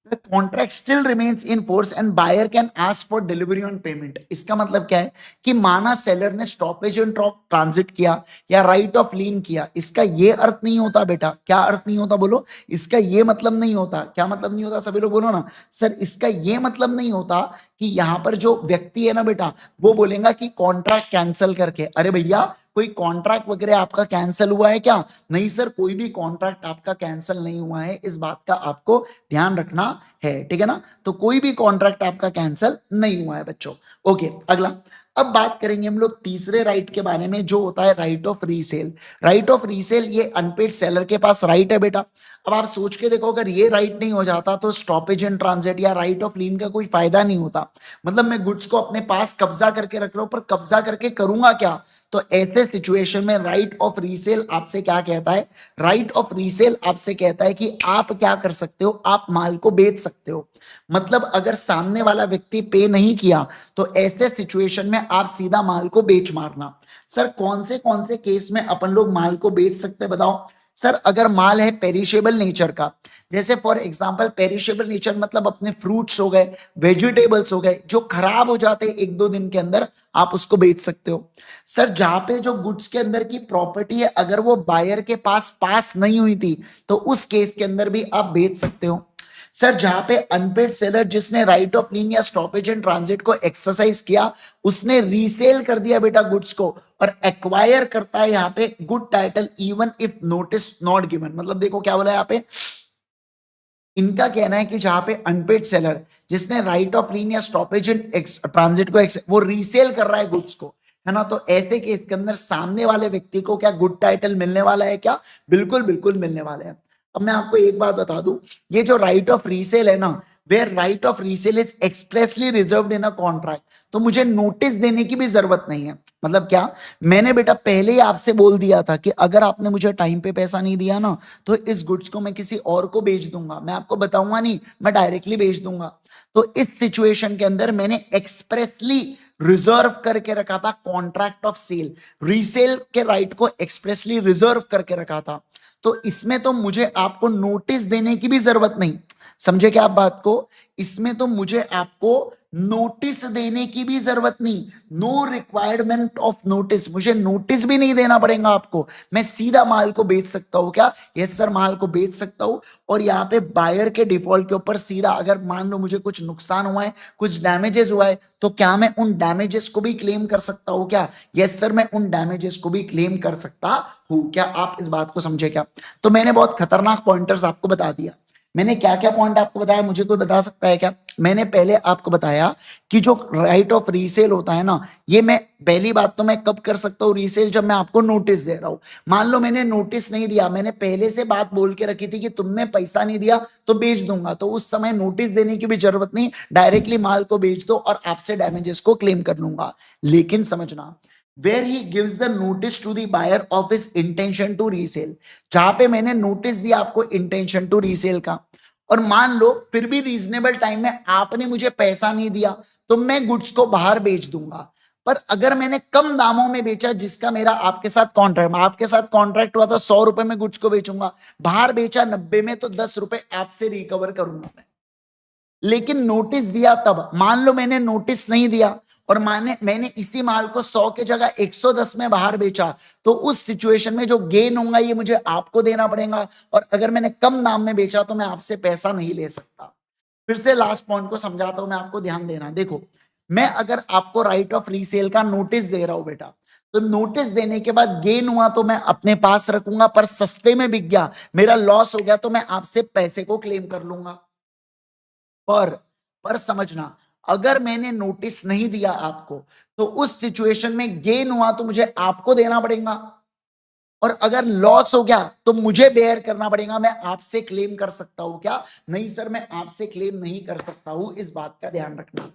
The contract still remains in force and buyer can ask for delivery on payment। इसका मतलब क्या है कि माना सेलर ने स्टॉपेज एंड ट्रांजिट किया या राइट ऑफ लीन किया, इसका ये अर्थ नहीं होता बेटा, क्या अर्थ नहीं होता बोलो, इसका ये मतलब नहीं होता, क्या मतलब नहीं होता, सभी लोग बोलो ना सर, इसका ये मतलब नहीं होता कि यहां पर जो व्यक्ति है ना बेटा वो बोलेगा कि कॉन्ट्रैक्ट कैंसिल करके, अरे भैया कोई कॉन्ट्रैक्ट वगैरह आपका कैंसिल हुआ है क्या, नहीं सर कोई भी कॉन्ट्रैक्ट आपका कैंसिल नहीं हुआ है, इस बात का आपको ध्यान रखना है, ठीक है ना। तो कोई भी कॉन्ट्रैक्ट आपका कैंसिल नहीं हुआ है बच्चों। ओके अगला, अब बात करेंगे हम लोग तीसरे राइट के बारे में, जो होता है right of resale. Right of resale, ये अनपेड सेलर के पास राइट है बेटा। अब आप सोच के देखो, अगर ये राइट नहीं हो जाता तो स्टॉपेज इन ट्रांजिट या राइट ऑफ लीन का कोई फायदा नहीं होता। मतलब मैं गुड्स को अपने पास कब्जा करके रख रहा हूं, पर कब्जा करके करूंगा क्या? तो ऐसे सिचुएशन में राइट ऑफ रीसेल आपसे क्या कहता है? राइट ऑफ रीसेल आपसे कहता है कि आप क्या कर सकते हो, आप माल को बेच सकते हो। मतलब अगर सामने वाला व्यक्ति पे नहीं किया तो ऐसे सिचुएशन में आप सीधा माल को बेच मारना। सर कौन से केस में अपन लोग माल को बेच सकते हैं बताओ? सर अगर माल है पेरिशेबल नेचर का, जैसे फॉर एग्जांपल पेरिशेबल नेचर मतलब अपने फ्रूट्स हो गए, वेजिटेबल्स हो गए, जो खराब हो जाते हैं एक दो दिन के अंदर, आप उसको बेच सकते हो। सर जहां पे जो गुड्स के अंदर की प्रॉपर्टी है अगर वो बायर के पास नहीं हुई थी तो उस केस के अंदर भी आप बेच सकते हो। सर जहां पे अनपेड सेलर जिसने राइट ऑफ लीन या स्टॉपेज एंड ट्रांजिट को एक्सरसाइज किया, उसने रीसेल कर दिया बेटा गुड्स को, और एक्वायर करता है यहाँ पे good title even if notice not given. मतलब देखो क्या बोला यहाँ पे, इनका कहना है कि जहां पे अनपेड सेलर जिसने राइट ऑफ लीन या स्टॉपेज एंड ट्रांजिट को वो रीसेल कर रहा है गुड्स को, है ना, तो ऐसे केस के अंदर सामने वाले व्यक्ति को क्या गुड टाइटल मिलने वाला है क्या? बिल्कुल बिल्कुल मिलने वाला है। अब मैं आपको एक बात बता दूं, ये जो राइट ऑफ रीसेल है ना, where right of resale is expressly reserved in a contract, तो मुझे नोटिस देने की भी जरूरत नहीं है। मतलब क्या, मैंने बेटा पहले ही आपसे बोल दिया था कि अगर आपने मुझे टाइम पे पैसा नहीं दिया ना तो इस गुड्स को मैं किसी और को बेच दूंगा, मैं आपको बताऊंगा नहीं, मैं डायरेक्टली बेच दूंगा। तो इस सिचुएशन के अंदर मैंने एक्सप्रेसली रिजर्व करके रखा था कॉन्ट्रैक्ट ऑफ सेल, रीसेल के राइट को एक्सप्रेसली रिजर्व करके रखा था। तो इसमें तो मुझे आपको नोटिस देने की भी जरूरत नहीं। समझे क्या आप बात को? इसमें तो मुझे आपको नोटिस देने की भी जरूरत नहीं, नो रिक्वायरमेंट ऑफ नोटिस, मुझे नोटिस भी नहीं देना पड़ेगा आपको, मैं सीधा माल को बेच सकता हूं क्या? यस सर, माल को बेच सकता हूं। और यहाँ पे बायर के डिफॉल्ट के ऊपर सीधा, अगर मान लो मुझे कुछ नुकसान हुआ है, कुछ डैमेजेस हुआ है, तो क्या मैं उन डैमेजेस को भी क्लेम कर सकता हूं क्या? यस सर, मैं उन डैमेजेस को भी क्लेम कर सकता हूं क्या? आप इस बात को समझे क्या? तो मैंने बहुत खतरनाक पॉइंटर्स आपको बता दिया। मैंने क्या क्या पॉइंट आपको बताया, मुझे कोई बता सकता है क्या? मैंने पहले आपको बताया कि जो राइट ऑफ रीसेल होता है ना, ये मैं पहली बात तो मैं कब कर सकता हूँ रीसेल, जब मैं आपको नोटिस दे रहा हूं। मान लो मैंने नोटिस नहीं दिया, मैंने पहले से बात बोल के रखी थी कि तुमने पैसा नहीं दिया तो बेच दूंगा, तो उस समय नोटिस देने की भी जरूरत नहीं, डायरेक्टली माल को बेच दो और आपसे डैमेजेस को क्लेम कर लूंगा। लेकिन समझना, where he gives the notice to the buyer of his intention to resell, जहां पे मैंने नोटिस दिया आपको इंटेंशन टू रीसेल का, और मान लो फिर भी रीजनेबल टाइम में आपने मुझे पैसा नहीं दिया तो मैं गुड्स को बाहर बेच दूंगा। पर अगर मैंने कम दामों में बेचा, जिसका मेरा आपके साथ कॉन्ट्रैक्ट, आपके साथ कॉन्ट्रैक्ट हुआ था 100 रुपए में गुड्स को बेचूंगा, बाहर बेचा 90 में, तो 10 रुपए आपसे रिकवर करूंगा मैं। लेकिन नोटिस दिया तब, मान लो मैंने नोटिस नहीं दिया और मैंने इसी माल को 100 के जगह 110 में बाहर बेचा, तो उस सिचुएशन में जो गेन होगा ये मुझे आपको देना पड़ेगा, और अगर मैंने कम दाम में बेचा तो मैं आपसे पैसा नहीं ले सकता। फिर से लास्ट पॉइंट को समझाता हूं मैं आपको, ध्यान देना। देखो, मैं अगर आपको राइट ऑफ रीसेल का नोटिस दे रहा हूं बेटा, तो नोटिस देने के बाद गेन हुआ तो मैं अपने पास रखूंगा, पर सस्ते में बिक गया, मेरा लॉस हो गया, तो मैं आपसे पैसे को क्लेम कर लूंगा। पर पर समझना, अगर मैंने नोटिस नहीं दिया आपको तो उस सिचुएशन में गेन हुआ तो मुझे आपको देना पड़ेगा, और अगर लॉस हो गया तो मुझे बेयर करना पड़ेगा। मैं आपसे क्लेम कर सकता हूं क्या? नहीं सर, मैं आपसे क्लेम नहीं कर सकता हूं, इस बात का ध्यान रखना।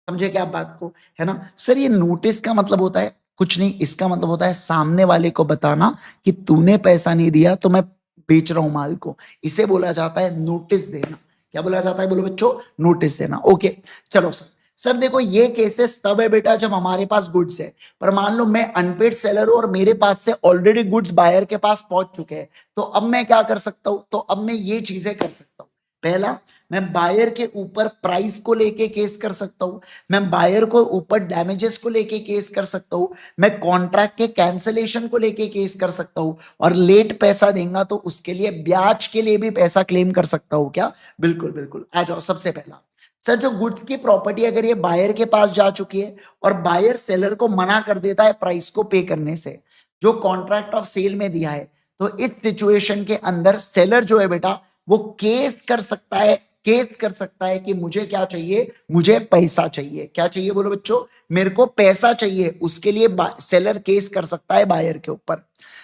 समझे क्या आप बात को? है ना सर, ये नोटिस का मतलब होता है कुछ नहीं, इसका मतलब होता है सामने वाले को बताना कि तूने पैसा नहीं दिया तो मैं बेच रहा हूं माल को, इसे बोला जाता है नोटिस देना। क्या बोला जाता है, बोलो बच्चों? नोटिस देना। ओके, चलो सर। सर देखो, ये केसेस तब है बेटा जब हमारे पास गुड्स है, पर मान लो मैं अनपेड सेलर हूं और मेरे पास से ऑलरेडी गुड्स बायर के पास पहुंच चुके हैं, तो अब मैं क्या कर सकता हूं? तो अब मैं ये चीजें कर सकता हूं। पहला, मैं बायर के ऊपर प्राइस को लेके केस कर सकता हूं, मैं बायर को ऊपर डैमेजेस को लेके केस कर सकता हूं, मैं कॉन्ट्रैक्ट के कैंसलेशन को लेके केस कर सकता हूं, और लेट पैसा देगा तो उसके लिए ब्याज के लिए भी पैसा क्लेम कर सकता हूं क्या? बिल्कुल बिल्कुल। आ जाओ, सबसे पहला, सर जो गुड्स की प्रॉपर्टी अगर ये बायर के पास जा चुकी है और बायर सेलर को मना कर देता है प्राइस को पे करने से, जो कॉन्ट्रैक्ट ऑफ सेल में दिया है, तो इस सिचुएशन के अंदर सेलर जो है बेटा वो केस कर सकता है केस कर सकता है कि मुझे क्या चाहिए, मुझे पैसा चाहिए। क्या चाहिए बोलो बच्चों, मेरे को पैसा चाहिए। उसके लिए सेलर केस कर सकता है बायर के ऊपर।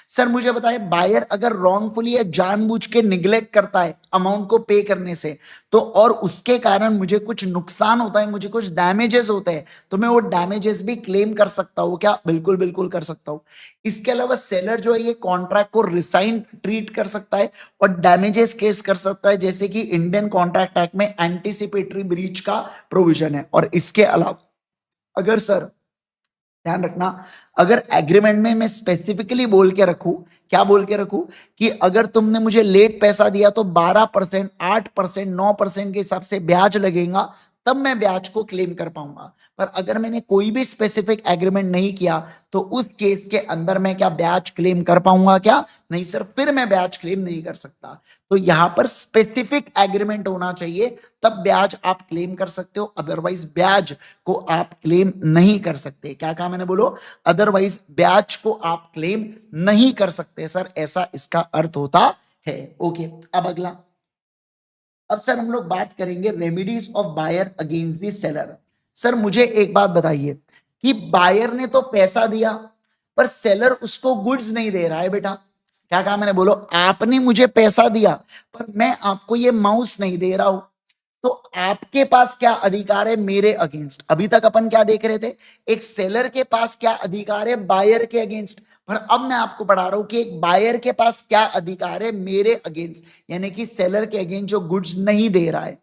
सर मुझे बताए, बायर अगर रॉन्गफुली या जानबूझ के निग्लेक्ट करता है अमाउंट को पे करने से, तो और उसके कारण मुझे कुछ नुकसान होता है, मुझे कुछ डैमेजेस होते हैं, तो मैं वो डैमेजेस भी क्लेम कर सकता हूं क्या? बिल्कुल बिल्कुल कर सकता हूं। इसके अलावा सेलर जो है ये कॉन्ट्रैक्ट को रिसाइन ट्रीट कर सकता है और डैमेजेस केस कर सकता है, जैसे कि इंडियन कॉन्ट्रैक्ट एक्ट में एंटीसिपेटरी ब्रीच का प्रोविजन है। और इसके अलावा अगर सर ध्यान रखना, अगर एग्रीमेंट में मैं स्पेसिफिकली बोल के रखूं, क्या बोल के रखूं, कि अगर तुमने मुझे लेट पैसा दिया तो 12%, 8%, 9% के हिसाब से ब्याज लगेगा, तब मैं ब्याज को क्लेम कर पाऊंगा। पर अगर मैंने कोई भी स्पेसिफिक एग्रीमेंट नहीं किया तो उस केस के अंदर मैं क्या ब्याज क्लेम कर पाऊंगा क्या? नहीं सर, फिर मैं ब्याज क्लेम नहीं कर सकता। तो यहां पर स्पेसिफिक एग्रीमेंट होना चाहिए, तब ब्याज आप क्लेम कर सकते हो, अदरवाइज ब्याज को आप क्लेम नहीं कर सकते। क्या कहा मैंने? बोलो, अदरवाइज ब्याज को आप क्लेम नहीं कर सकते सर, ऐसा इसका अर्थ होता है। ओके, अब अगला। अब सर हम लोग बात करेंगे remedies of buyer against the seller. Sir मुझे एक बात बताइए कि बायर ने तो पैसा दिया पर सेलर उसको गुड्स नहीं दे रहा है बेटा। क्या कहा मैंने? बोलो, आपने मुझे पैसा दिया पर मैं आपको ये माउस नहीं दे रहा हूं, तो आपके पास क्या अधिकार है मेरे अगेंस्ट? अभी तक अपन क्या देख रहे थे, एक सेलर के पास क्या अधिकार है बायर के अगेंस्ट, पर अब मैं आपको पढ़ा रहा हूं कि एक बायर के पास क्या अधिकार है मेरे अगेंस्ट, यानी कि सेलर के अगेंस्ट जो गुड्स नहीं दे रहा है।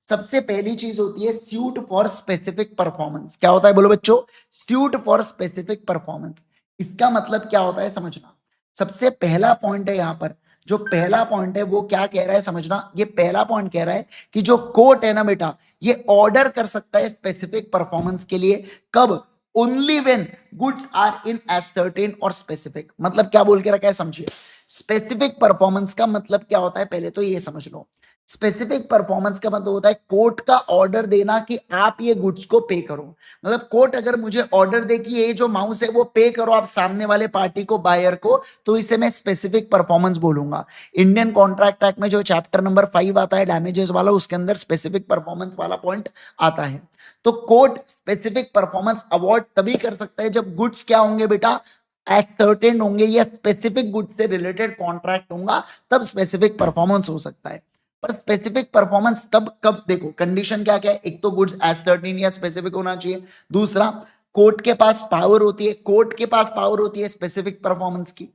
सबसे पहली चीज होती है सूट फॉर स्पेसिफिक परफॉर्मेंस। क्या होता है बोलो बच्चों? Suit for specific performance. इसका मतलब क्या होता है समझना। सबसे पहला पॉइंट है यहां पर, जो पहला पॉइंट है वो क्या कह रहा है समझना। ये पहला पॉइंट कह रहा है कि जो कोर्ट है ना बेटा, ये ऑर्डर कर सकता है स्पेसिफिक परफॉर्मेंस के लिए। कब? Only when goods are in as certain और स्पेसिफिक। मतलब क्या बोल के रखा है समझिए। स्पेसिफिक परफॉर्मेंस का मतलब क्या होता है पहले तो ये समझ लो। स्पेसिफिक परफॉर्मेंस का मतलब होता है कोर्ट का ऑर्डर देना कि आप ये गुड्स को पे करो। मतलब कोर्ट अगर मुझे ऑर्डर दे कि ये जो माउस है वो पे करो आप सामने वाले पार्टी को, बायर को, तो इसे मैं स्पेसिफिक परफॉर्मेंस बोलूंगा। इंडियन कॉन्ट्रैक्ट एक्ट में जो चैप्टर नंबर 5 आता है डैमेजेस वाला, उसके अंदर स्पेसिफिक परफॉर्मेंस वाला पॉइंट आता है। तो कोर्ट स्पेसिफिक परफॉर्मेंस अवार्ड तभी कर सकता है जब गुड्स क्या होंगे बेटा, एसर्टेन होंगे या स्पेसिफिक गुड्स से रिलेटेड कॉन्ट्रैक्ट होगा, तब स्पेसिफिक परफॉर्मेंस हो सकता है। पर स्पेसिफिक परफॉर्मेंस तब कब? देखो कंडीशन क्या क्या है, एक तो गुड्स एज सर्टेन या स्पेसिफिक होना चाहिए, दूसरा कोर्ट के पास पावर होती है, कोर्ट के पास पावर होती है स्पेसिफिक परफॉर्मेंस की।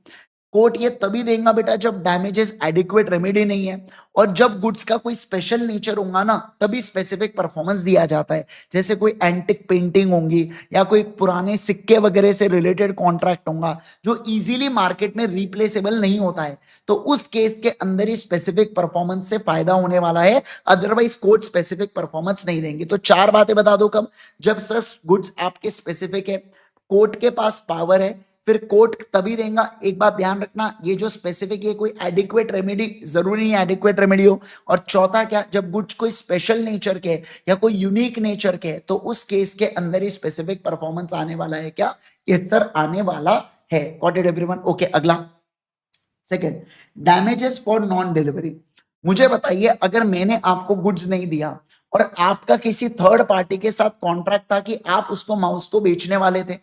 कोर्ट ये तभी देगा बेटा जब डैमेजेस एडिक्वेट रेमेडी नहीं है, और जब गुड्स का कोई स्पेशल नेचर होगा ना तभी स्पेसिफिक परफॉर्मेंस दिया जाता है। जैसे कोई एंटिक पेंटिंग होंगी या कोई पुराने सिक्के वगैरह से रिलेटेड कॉन्ट्रैक्ट होगा जो इजीली मार्केट में रिप्लेसेबल नहीं होता है, तो उस केस के अंदर ही स्पेसिफिक परफॉर्मेंस से फायदा होने वाला है, अदरवाइज कोर्ट स्पेसिफिक परफॉर्मेंस नहीं देंगे। तो चार बातें बता दो कब, जब सर गुड्स आपके स्पेसिफिक है, कोर्ट के पास पावर है, फिर कोर्ट तभी देगा। एक बात ध्यान रखना, ये जो स्पेसिफिक है कोई एडिक्वेट रेमेडी जरूरी नहीं एडिक्वेट रेमेडी हो। और चौथा क्या, जब गुड्स कोई स्पेशल नेचर के या कोई यूनिक नेचर के, तो उस केस के अंदर ही स्पेसिफिक परफॉर्मेंस आने वाला है। क्या? इस तरह आने वाला है। Got it everyone? ओके, अगला second, damages for non delivery. मुझे बताइए, अगर मैंने आपको गुड्स नहीं दिया और आपका किसी थर्ड पार्टी के साथ कॉन्ट्रैक्ट था कि आप उसको माउस को बेचने वाले थे,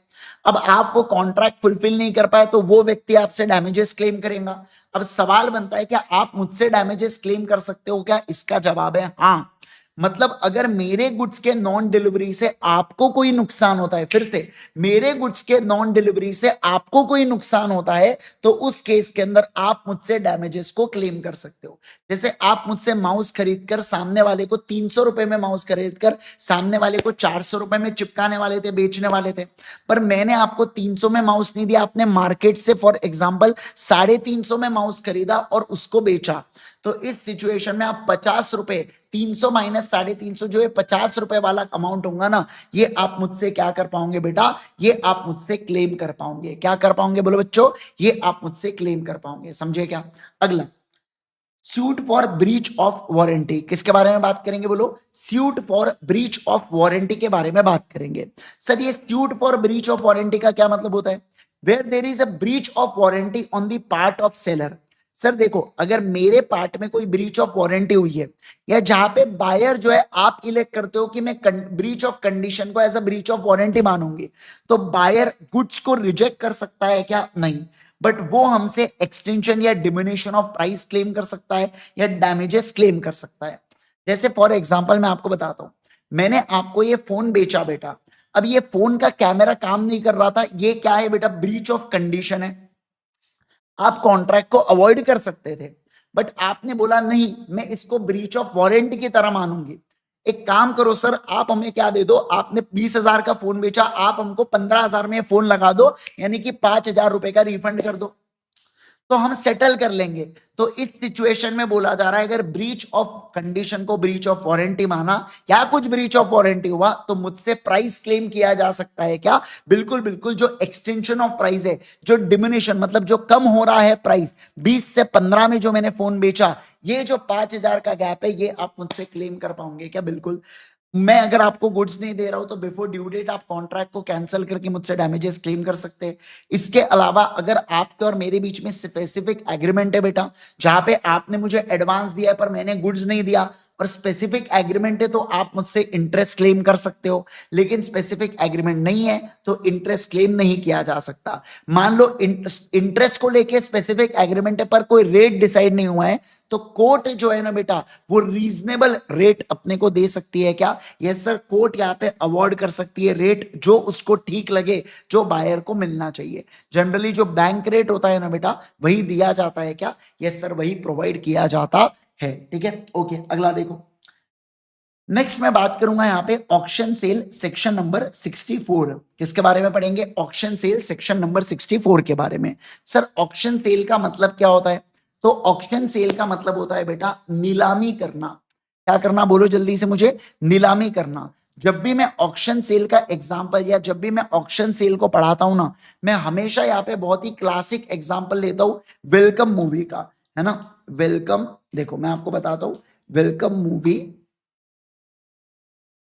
अब आप वो कॉन्ट्रैक्ट फुलफिल नहीं कर पाए, तो वो व्यक्ति आपसे डैमेजेस क्लेम करेगा। अब सवाल बनता है क्या आप मुझसे डैमेजेस क्लेम कर सकते हो क्या? इसका जवाब है हाँ। मतलब अगर मेरे गुड्स के नॉन डिलीवरी से आपको कोई नुकसान होता है, फिर से मेरे गुड्स के नॉन डिलीवरी से आपको कोई नुकसान होता है, तो उस केस के अंदर आप मुझसे डैमेजेस को क्लेम कर सकते हो। जैसे आप मुझसे माउस खरीदकर सामने वाले को 300 रुपए में माउस खरीदकर सामने वाले को 400 रुपए में चिपकाने वाले थे, बेचने वाले थे, पर मैंने आपको 300 में माउस नहीं दिया, आपने मार्केट से फॉर एग्जाम्पल 350 में माउस खरीदा और उसको बेचा। तो इस सिचुएशन में आप 50 रुपए, 300 माइनस 350 जो है 50 रुपए वाला अमाउंट होगा ना, ये आप मुझसे क्या कर पाओगे बेटा, ये आप मुझसे क्लेम कर पाओगे। क्या कर पाओगे बोलो बच्चों? ये आप मुझसे क्लेम कर पाओगे। समझे क्या? अगला, suit for breach of warranty. किसके बारे में बात करेंगे बोलो? Suit for breach of warranty के बारे में बात करेंगे। सर ये suit for breach of warranty का क्या मतलब होता है? Where there is a breach of warranty on the part of seller. Sir देखो, अगर मेरे पार्ट में कोई ब्रीच ऑफ वारंटी हुई है, या जहां पे बायर जो है आप इलेक्ट करते हो कि मैं ब्रीच ऑफ कंडीशन को as a breach of warranty मानूंगी, तो बायर गुड्स को रिजेक्ट कर सकता है क्या? नहीं। बट वो हमसे एक्सटेंशन या डिमिनिशन ऑफ प्राइस क्लेम कर सकता है, या डैमेजेस क्लेम कर सकता है। जैसे फॉर एग्जाम्पल मैं आपको बताता हूं, मैंने आपको ये फोन बेचा बेटा, अब ये फोन का कैमरा काम नहीं कर रहा था, ये क्या है बेटा? ब्रीच ऑफ कंडीशन है। आप कॉन्ट्रैक्ट को अवॉइड कर सकते थे, बट आपने बोला नहीं, मैं इसको ब्रीच ऑफ वारंटी की तरह मानूंगी। एक काम करो सर, आप हमें क्या दे दो, आपने 20,000 का फोन बेचा, आप हमको 15,000 में फोन लगा दो, यानी कि 5,000 रुपए का रिफंड कर दो, तो हम सेटल कर लेंगे। तो इस सिचुएशन में बोला जा रहा है, अगर ब्रीच ऑफ कंडीशन को ब्रीच ऑफ वारंटी माना या कुछ ब्रीच ऑफ वारंटी हुआ, तो मुझसे प्राइस क्लेम किया जा सकता है क्या? बिल्कुल बिल्कुल। जो एक्सटेंशन ऑफ प्राइस है, जो डिमिनिशन मतलब जो कम हो रहा है प्राइस, 20 से 15 में जो मैंने फोन बेचा, ये जो 5,000 का गैप है, ये आप मुझसे क्लेम कर पाओगे क्या? बिल्कुल। मैं अगर आपको गुड्स नहीं दे रहा हूं, तो बिफोर ड्यू डेट आप कॉन्ट्रैक्ट को कैंसिल करके मुझसे डैमेजेस क्लेम कर सकते हैं। इसके अलावा अगर आपके और मेरे बीच में स्पेसिफिक एग्रीमेंट है बेटा, जहां पे आपने मुझे एडवांस दिया है पर मैंने गुड्स नहीं दिया, और स्पेसिफिक एग्रीमेंट है, तो आप मुझसे इंटरेस्ट क्लेम कर सकते हो। लेकिन स्पेसिफिक एग्रीमेंट नहीं है तो इंटरेस्ट क्लेम नहीं किया जा सकता। मान लो इंटरेस्ट को लेके स्पेसिफिक एग्रीमेंट है पर कोई रेट डिसाइड नहीं हुआ है, तो कोर्ट जो है ना बेटा, वो रीजनेबल रेट अपने को दे सकती है क्या? यस सर, कोर्ट यहाँ पे अवॉर्ड कर सकती है रेट जो उसको ठीक लगे, जो बायर को मिलना चाहिए। जनरली जो बैंक रेट होता है ना बेटा, वही दिया जाता है क्या? यस सर, वही प्रोवाइड किया जाता है। ठीक है, ओके, अगला देखो। नेक्स्ट मैं बात करूंगा यहाँ पे ऑक्शन सेल सेक्शन नंबर 64। किसके बारे में पढ़ेंगे? ऑक्शन सेल सेक्शन नंबर 64 के बारे में। सर ऑक्शन सेल का मतलब क्या होता है? तो ऑक्शन सेल का मतलब होता है बेटा नीलामी करना। क्या करना? बोलो जल्दी से मुझे। नीलामी करना। जब भी मैं ऑक्शन सेल का एग्जांपल या जब भी मैं ऑक्शन सेल को पढ़ाता हूं ना, मैं हमेशा यहाँ पे बहुत ही क्लासिक एग्जांपल लेता हूं वेलकम मूवी का, है ना। वेलकम, देखो मैं आपको बताता हूं, वेलकम मूवी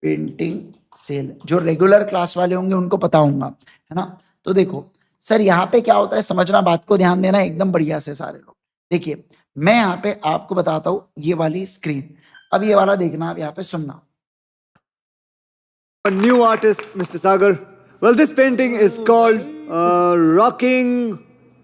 पेंटिंग सेल, जो रेगुलर क्लास वाले होंगे उनको पता होगा, है ना। तो देखो सर, यहाँ पे क्या होता है, समझना, बात को ध्यान देना एकदम बढ़िया से सारे लोग। देखिए मैं यहाँ पे आपको बताता हूँ ये वाली स्क्रीन, अब ये वाला देखना, आप यहाँ पे सुनना। A new artist, Mr. Sagar. Well, this painting is called Rocking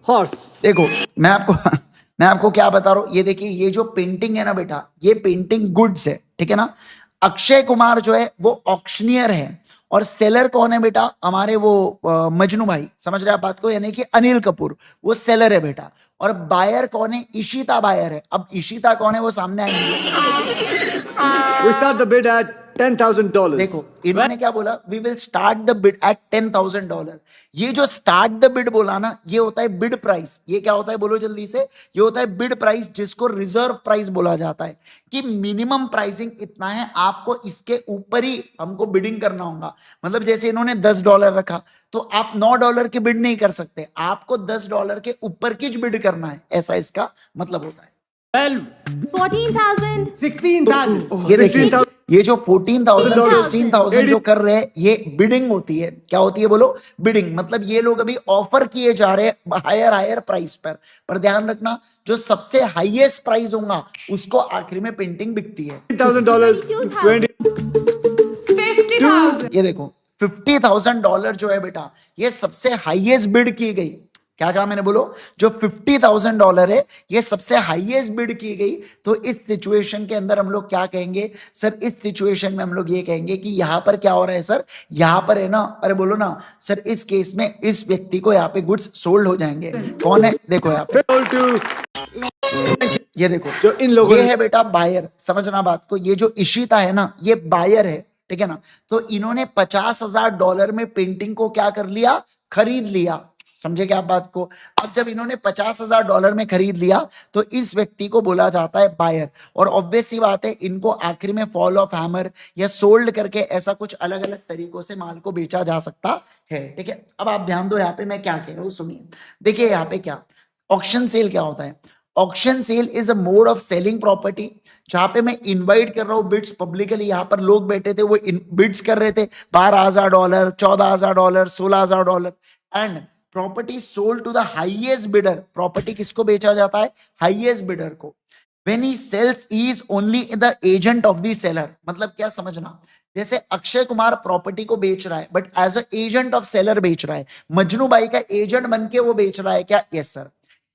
Horse. देखो मैं आपको क्या बता रहा हूँ, ये देखिए, ये जो पेंटिंग है ना बेटा, ये पेंटिंग गुड्स है, ठीक है ना। अक्षय कुमार जो है वो ऑक्शनियर है, और सेलर कौन है बेटा? हमारे वो मजनू भाई, समझ रहे आप बात को, यानी कि अनिल कपूर, वो सेलर है बेटा। और बायर कौन है? इशिता बायर है। अब इशिता कौन है वो सामने आएंगे। We start the bid at $10,000. देखो इन्होंने क्या बोला, we will start the bid at $10,000। ये जो स्टार्ट द बिड बोला ना, ये होता है बिड प्राइस। ये क्या होता है, बोलो जल्दी से। ये होता है बिड प्राइस, जिसको रिजर्व प्राइस बोला जाता है, कि मिनिमम प्राइसिंग इतना है, आपको इसके ऊपर ही हमको बिडिंग करना होगा। मतलब जैसे इन्होंने $10 रखा, तो आप $9 की बिड नहीं कर सकते, आपको $10 के ऊपर की बिड करना है, ऐसा इसका मतलब होता है। 14,000 16,000. ये देखिए, ये जो 14,000 16,000 जो कर रहे हैं, ये बिडिंग होती है। क्या होती है बोलो? बिडिंग। मतलब ये लोग अभी ऑफर किए जा रहे हैं हायर प्राइस पर ध्यान रखना, जो सबसे हाईएस्ट प्राइस होगा उसको आखिरी में पेंटिंग बिकती है। $10,000. 20. 50,000 ये देखो $50,000 जो है बेटा, ये सबसे हाईएस्ट बिड की गई। क्या कहा मैंने? बोलो। जो $50,000 है, ये सबसे हाईएस्ट बिड की गई। तो इस सिचुएशन के अंदर हम लोग क्या कहेंगे सर? इस सिचुएशन में हम लोग ये कहेंगे कि यहां पर क्या हो रहा है सर? यहां पर है ना, अरे बोलो ना सर, इस केस में इस व्यक्ति को यहाँ पे गुड्स सोल्ड हो जाएंगे। कौन है? देखो यहाँ पे, Sold to. ये देखो, जो इन लोगों ये ने है बेटा बायर। समझना बात को, ये जो इशिता है ना, ये बायर है, ठीक है ना। तो इन्होंने $50,000 में पेंटिंग को क्या कर लिया? खरीद लिया। समझे क्या आप बात को? अब जब इन्होंने $50,000 में खरीद लिया, तो इस व्यक्ति को बोला जाता है बायर। और ऑब्वियस सी बात है, इनको आखिर में फॉल ऑफ हैमर या सोल्ड करके ऐसा कुछ अलग अलग तरीकों से माल को बेचा जा सकता है, ठीक है। अब आप ध्यान दो यहाँ पे मैं क्या कह रहा हूं, सुनिए। देखिए यहाँ पे क्या, ऑक्शन सेल क्या होता है? Auction sale is a mode of selling property, जहां पे मैं इनवाइट कर रहा हूं बिड्स पब्लिकली। यहां पर लोग बैठे थे, वो बिड्स कर रहे थे $12,000, $14,000, $16,000, and property sold to the highest bidder, property किसको बेचा जाता है? हाईएस्ट बिडर को। When he sells, he is only the agent of the seller, मतलब क्या समझना, जैसे अक्षय कुमार प्रॉपर्टी को बेच रहा है but as a agent of seller बेच रहा है, मजनू भाई का एजेंट बनके वो बेच रहा है क्या? Yes sir.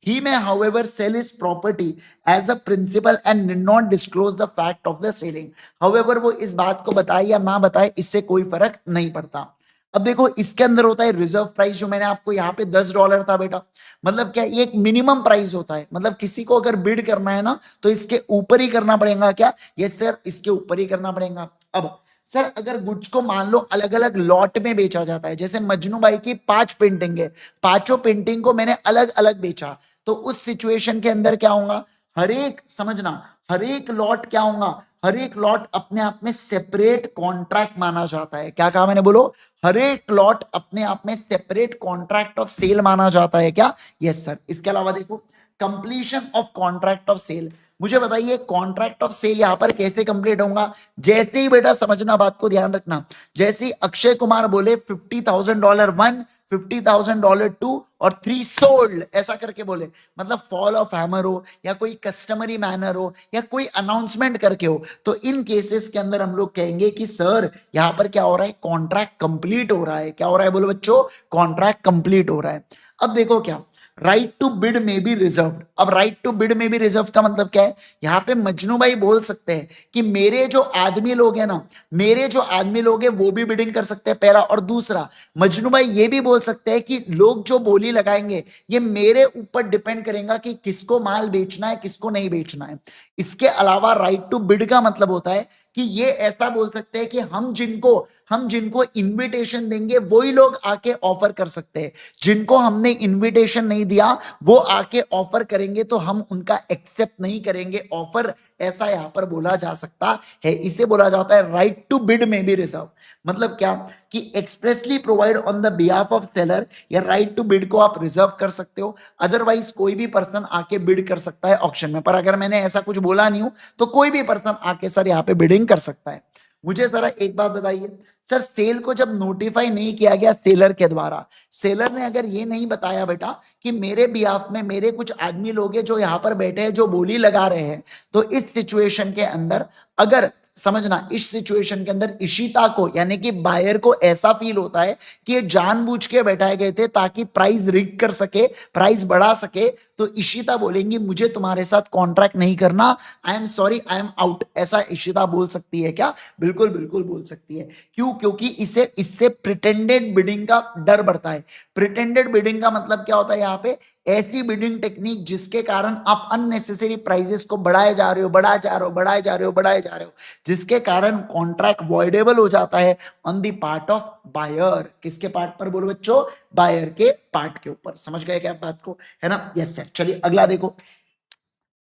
He may however sell his property as a principal and did not disclose the fact of the selling. However वो इस बात को बताए या ना बताए इससे कोई फर्क नहीं पड़ता। अब देखो इसके अंदर होता है रिजर्व प्राइस, जो मैंने आपको यहाँ पे $10 था बेटा, मतलब क्या ये एक मिनिमम प्राइस होता है, मतलब किसी को अगर बिड करना है ना तो इसके ऊपर ही करना पड़ेगा क्या? यस सर, इसके ऊपर ही करना पड़ेगा। अब सर अगर गुड्स को मान लो अलग अलग लॉट में बेचा जाता है, जैसे मजनू भाई की 5 पेंटिंग है, पांचों पेंटिंग को मैंने अलग अलग बेचा, तो उस सिचुएशन के अंदर क्या होगा? हर एक, समझना, हर एक लॉट क्या होगा? हर एक लॉट अपने आप में सेपरेट कॉन्ट्रैक्ट माना जाता है। क्या कहा मैंने? बोलो, हर एक लॉट अपने आप में सेपरेट कॉन्ट्रैक्ट ऑफ सेल माना जाता है क्या? Yes sir. इसके अलावा देखो completion of contract of sale, मुझे बताइए कॉन्ट्रैक्ट ऑफ सेल यहां पर कैसे कंप्लीट होगा? जैसे ही बेटा, समझना, बात को ध्यान रखना, जैसे ही अक्षय कुमार बोले $50,000 1, $50,000 2 और 3 सोल्ड, ऐसा करके बोले, मतलब फॉल ऑफ हैमर हो या कोई कस्टमरी मैनर हो या कोई अनाउंसमेंट करके हो, तो इन केसेस के अंदर हम लोग कहेंगे कि सर यहां पर क्या हो रहा है? कॉन्ट्रैक्ट कंप्लीट हो रहा है। क्या हो रहा है? बोलो बच्चों, कॉन्ट्रैक्ट कंप्लीट हो रहा है। अब देखो क्या, राइट टू बिड में बी रिजर्व। अब राइट टू बिड में बी रिजर्व का मतलब क्या है? यहां पे मजनू भाई बोल सकते हैं कि मेरे जो आदमी लोग हैं ना, मेरे जो आदमी लोग हैं वो भी बिडिंग कर सकते हैं, पहला। और दूसरा, मजनू भाई ये भी बोल सकते हैं कि लोग जो बोली लगाएंगे ये मेरे ऊपर डिपेंड करेगा कि किसको माल बेचना है, किसको नहीं बेचना है। इसके अलावा राइट टू बिड का मतलब होता है कि ये ऐसा बोल सकते हैं कि हम जिनको इनविटेशन देंगे वही लोग आके ऑफर कर सकते हैं, जिनको हमने इनविटेशन नहीं दिया वो आके ऑफर करेंगे तो हम उनका एक्सेप्ट नहीं करेंगे ऑफर, ऐसा यहां पर बोला जा सकता है। इसे बोला जाता है राइट टू बिड में भी रिजर्व। मतलब क्या कि expressly provide on the behalf of seller, या राइट टू बिड को आप रिजर्व कर सकते हो, अदरवाइज कोई भी पर्सन आके बिड कर सकता है ऑक्शन में। पर अगर मैंने ऐसा कुछ बोला नहीं हूं तो कोई भी पर्सन आके सर यहाँ पे बिडिंग कर सकता है। मुझे जरा एक बात बताइए सर, सेल को जब नोटिफाई नहीं किया गया सेलर के द्वारा, सेलर ने अगर ये नहीं बताया बेटा कि मेरे बिहाफ में मेरे कुछ आदमी लोग हैं जो यहाँ पर बैठे हैं जो बोली लगा रहे हैं, तो इस सिचुएशन के अंदर, अगर समझना, इस सिचुएशन के अंदर इशिता को यानी कि बायर को ऐसा फील होता है कि ये जानबूझ के बैठाए गए थे ताकि प्राइस रिग कर सके, प्राइस बढ़ा सके, तो इशिता बोलेंगी मुझे तुम्हारे साथ कॉन्ट्रैक्ट नहीं करना, I am sorry, I am out. ऐसा इशिता बोल सकती है क्या? बिल्कुल बिल्कुल बोल सकती है। क्यों? क्योंकि इससे प्रिटेंडेड बिडिंग का डर बढ़ता है। प्रिटेंडेड बिडिंग का मतलब क्या होता है? यहाँ पे ऐसी बिडिंग टेक्निक जिसके कारण आप अननेसेसरी प्राइसेस को बढ़ाए जा रहे हो, बढ़ाए जा रहे हो, बढ़ाए जा रहे हो, बढ़ाए जा रहे हो, जिसके कारण कॉन्ट्रैक्ट वॉइडेबल हो जाता है on the part of buyer. किसके पार्ट पर? बोलो बच्चों, बायर के पार्ट के ऊपर। समझ गए क्या बात को? है ना? Yes sir. चलिए अगला देखो,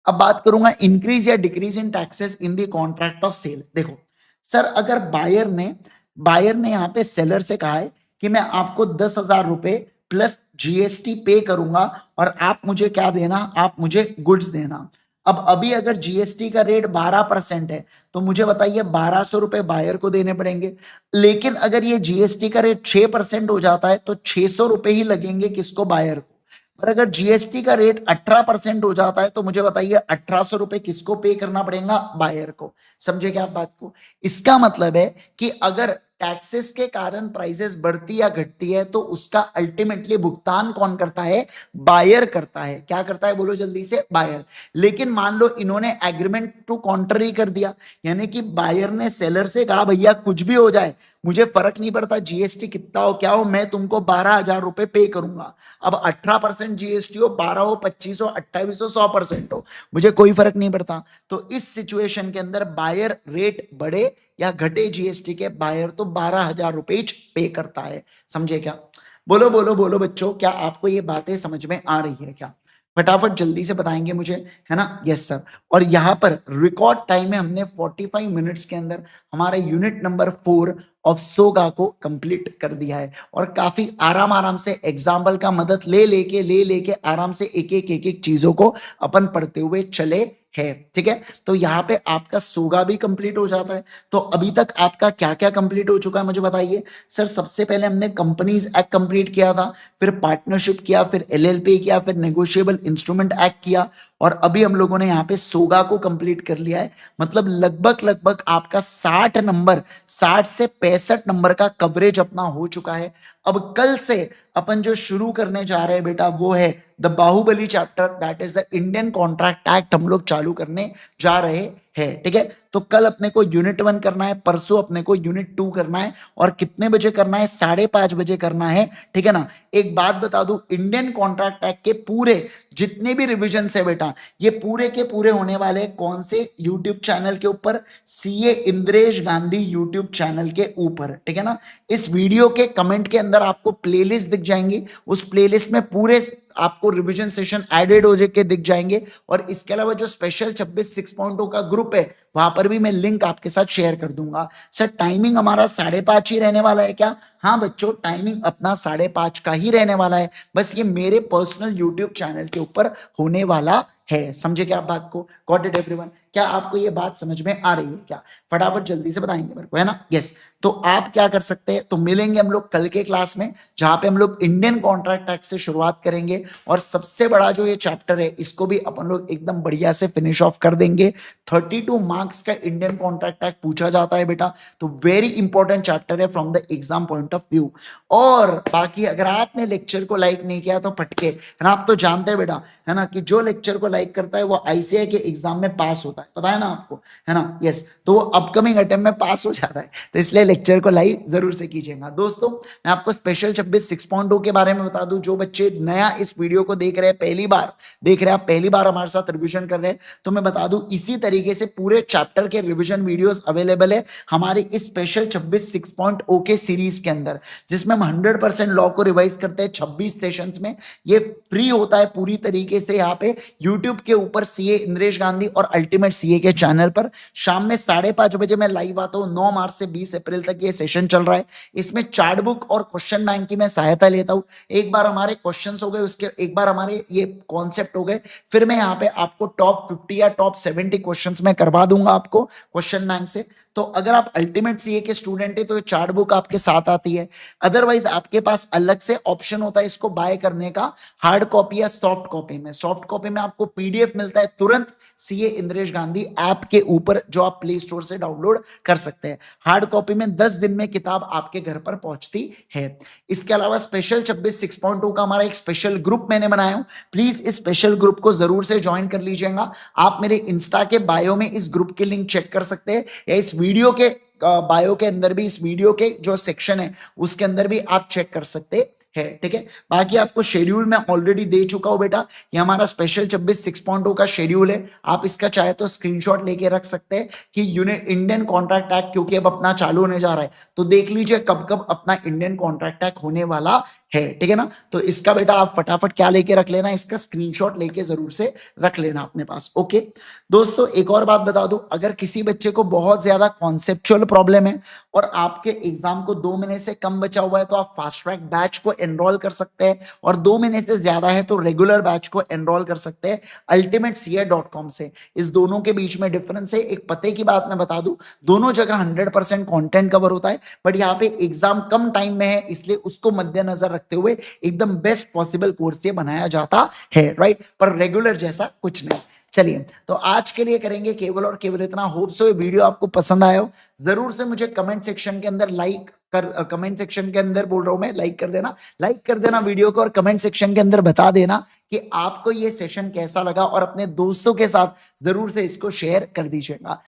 अब बात करूंगा इंक्रीज या decrease in taxes in the contract of sale. देखो सर, अगर बायर ने यहाँ पे सेलर से कहा है कि मैं आपको 10,000 रुपए प्लस जीएसटी पे करूंगा और आप मुझे क्या देना? आप मुझे गुड्स देना। अब अभी अगर जीएसटी का रेट 12% है तो मुझे बताइए 1,200 रुपए बायर को देने पड़ेंगे। लेकिन अगर ये जीएसटी का रेट 6% हो जाता है तो 600 रुपए ही लगेंगे किसको? बायर को। पर अगर जीएसटी का रेट 18% हो जाता है तो मुझे बताइए 1,800 रुपए किसको पे करना पड़ेगा? बायर को। समझे क्या आप बात को? इसका मतलब है कि अगर टैक्सेस के कारण प्राइसेस बढ़ती या घटती है तो उसका अल्टीमेटली भुगतान कौन करता है? बायर करता है। क्या करता है? बोलो जल्दी से, बायर। लेकिन मान लो इन्होंने एग्रीमेंट टू कॉन्ट्ररी कर दिया, यानी कि बायर ने सेलर से कहा भैया कुछ भी हो जाए मुझे फर्क नहीं पड़ता, जीएसटी कितना हो क्या हो, मैं तुमको 12,000 रुपए पे करूंगा। अब 18% जीएसटी हो, 12 हो, 25 हो, 28 हो, 100% हो, मुझे कोई फर्क नहीं पड़ता। तो इस सिचुएशन के अंदर बायर रेट बढ़े या घटे जीएसटी के, बायर तो 12,000 रुपए पे करता है। समझे क्या? बोलो बोलो बोलो बच्चों, क्या आपको ये बातें समझ में आ रही है क्या? फटाफट जल्दी से बताएंगे मुझे, है ना? Yes sir. और यहाँ पर रिकॉर्ड टाइम में हमने 45 मिनट्स के अंदर हमारा यूनिट नंबर 4 ऑफ सोगा को कंप्लीट कर दिया है और काफी आराम से एग्जाम्पल का मदद ले लेके आराम से एक एक चीजों को अपन पढ़ते हुए चले है। ठीक है, तो यहाँ पे आपका सोगा भी कंप्लीट हो जाता है। तो अभी तक आपका क्या क्या कंप्लीट हो चुका है मुझे बताइए सर। सबसे पहले हमने कंपनीज एक्ट कंप्लीट किया था, फिर पार्टनरशिप किया, फिर एलएलपी किया, फिर नेगोशिएबल इंस्ट्रूमेंट एक्ट किया, और अभी हम लोगों ने यहाँ पे सोगा को कंप्लीट कर लिया है। मतलब लगभग लगभग आपका 60 नंबर, 60 से 65 नंबर का कवरेज अपना हो चुका है। अब कल से अपन जो शुरू करने जा रहे हैं बेटा वो है the Baahubali chapter, that is the Indian contract act हम लोग चालू करने जा रहे हैं। ठीक है, तो कल अपने को यूनिट 1 करना है, परसों अपने को यूनिट 2 करना है, और कितने बजे करना है? 5:30 बजे करना है। ठीक है ना। एक बात बता दूं, इंडियन कॉन्ट्रैक्ट एक्ट के पूरे जितने भी रिविजन है बेटा, ये पूरे के पूरे होने वाले हैं कौन से यूट्यूब चैनल के ऊपर? CA Indresh Gandhi YouTube channel के ऊपर। ठीक है ना। इस वीडियो के कमेंट के अंदर आपको प्लेलिस्ट दिख जाएंगी, उस प्लेलिस्ट में पूरे आपको रिवीजन सेशन एडेड हो जाके दिख जाएंगे। और इसके अलावा जो स्पेशल 26 6.0 का ग्रुप है वहां पर भी मैं लिंक आपके साथ शेयर कर दूंगा। सर टाइमिंग हमारा 5:30 ही रहने वाला है क्या? हाँ बच्चों, टाइमिंग अपना 5:30 का ही रहने वाला है, बस ये मेरे पर्सनल यूट्यूब चैनल के ऊपर होने वाला है। समझे क्या आप बात को? Got it everyone? क्या आपको ये बात समझ में आ रही है क्या? फटाफट जल्दी से बताएंगे मेरे को, है ना? यस। तो आप क्या कर सकते हैं, तो मिलेंगे हम लोग कल के क्लास में, जहां पे हम लोग इंडियन कॉन्ट्रैक्ट एक्ट से शुरुआत करेंगे, और सबसे बड़ा जो ये चैप्टर है इसको भी अपन लोग एकदम बढ़िया से फिनिश ऑफ कर देंगे। 32 मार्क्स का इंडियन कॉन्ट्रैक्ट एक्ट पूछा जाता है बेटा, तो वेरी इंपॉर्टेंट चैप्टर है from the exam point of view. और बाकी अगर आपने लेक्चर को लाइक नहीं किया तो फटके, है ना? आप तो जानते हैं बेटा, है ना, कि जो लेक्चर को लाइक करता है वो आईसीआई के एग्जाम में पास होता है, पता है ना आपको, है ना? यस, तो वो अपकमिंग अटेम्प्ट में पास हो जाता है, तो इसलिए लेक्चर को लाइक जरूर से कीजिएगा। दोस्तों मैं आपको स्पेशल 26 6.0 के बारे में बता दूं, जो बच्चे नया इस वीडियो को देख रहे हैं, पहली बार देख रहे हैं, आप पहली बार हमारे साथ रिवीजन कर रहे हैं, तो मैं बता दूं इसी तरीके से पूरे चैप्टर के रिवीजन वीडियोस अवेलेबल है हमारे इस स्पेशल 26 6.0 के सीरीज के अंदर, जिसमें हम 100% लॉ को रिवाइज करते हैं 26 सेशंस में। ये फ्री होता है पूरी तरीके से यहाँ पे यूट्यूब के ऊपर सीए इंद्रेश गांधी और अल्टीमेट सीए के चैनल पर। शाम में 5:30 बजे मैं लाइव आता हूँ। 9 मार्च से 20 अप्रैल तक ये सेशन चल रहा है। इसमें चार्ट बुक और क्वेश्चन बैंक की मैं सहायता लेता हूँ। एक बार हमारे क्वेश्चन हो गए, उसके एक बार हमारे ये कॉन्सेप्ट हो गए, फिर मैं यहाँ पे आपको टॉप 50 या टॉप 70 क्वेश्चन में करवा दूंगा आपको क्वेश्चन बैंक से। तो अगर आप अल्टीमेट सीए के स्टूडेंट है तो ये चार्ट बुक आपके साथ आती है। अदरवाइज आपके पास अलग से ऑप्शन होता है इसको बाय करने का, हार्ड कॉपी या सॉफ्ट कॉपी में। सॉफ्ट कॉपी में आपको पीडीएफ मिलता है तुरंत सीए इंद्रेश गांधी ऐप के ऊपर, जो आप प्ले स्टोर से डाउनलोड कर सकते हैं। हार्ड कॉपी में 10 दिन में किताब आपके घर पर पहुंचती है। इसके अलावा स्पेशल 26 6.0 का हमारा एक स्पेशल ग्रुप मैंने बनाया हूं, प्लीज इस स्पेशल ग्रुप को जरूर से ज्वाइन कर लीजिएगा। आप मेरे इंस्टा के बायो में इस ग्रुप की लिंक चेक कर सकते हैं, या इस वीडियो के बायो के अंदर भी, इस वीडियो के जो सेक्शन है उसके अंदर भी आप चेक कर सकते है। ठीक है, बाकी आपको शेड्यूल मैं ऑलरेडी दे चुका हूं बेटा, ये हमारा स्पेशल 26 6.0 का शेड्यूल है। आप इसका चाहे तो स्क्रीनशॉट लेके रख सकते हैं कि यूनिट इंडियन कॉन्ट्रैक्ट एक्ट क्योंकि अब अपना चालू होने जा रहा है, तो देख लीजिए कब कब अपना इंडियन कॉन्ट्रैक्ट एक्ट होने वाला है। ठीक है ना, तो इसका बेटा आप फटाफट क्या लेके रख लेना, इसका स्क्रीनशॉट लेके जरूर से रख लेना अपने पास। ओके दोस्तों, एक और बात बता दूं, अगर किसी बच्चे को बहुत ज्यादा कॉन्सेप्चुअल प्रॉब्लम है और आपके एग्जाम को 2 महीने से कम बचा हुआ है, तो आप फास्ट ट्रैक बैच को एनरोल कर सकते हैं, और 2 महीने से ज्यादा है तो रेगुलर बैच को एनरोल कर सकते हैं ultimatec.com से। इस दोनों के बीच में डिफरेंस है। एक पते की बात मैं बता दूं, दोनों जगह 100% कंटेंट कवर होता है, बट यहाँ पे एग्जाम कम टाइम में है, इसलिए उसको मद्देनजर रखते हुए एकदम बेस्ट पॉसिबल कोर्स ये बनाया जाता है, राइट? पर रेगुलर जैसा कुछ नहीं। चलिए, तो आज के लिए करेंगे केवल और केवल इतना। होप सो ये वीडियो आपको पसंद आया हो। जरूर से मुझे कमेंट सेक्शन के अंदर लाइक कर, कमेंट सेक्शन के अंदर बोल रहा हूं मैं, लाइक कर देना वीडियो को, और कमेंट सेक्शन के अंदर बता देना कि आपको ये सेशन कैसा लगा, और अपने दोस्तों के साथ जरूर से इसको शेयर कर दीजिएगा।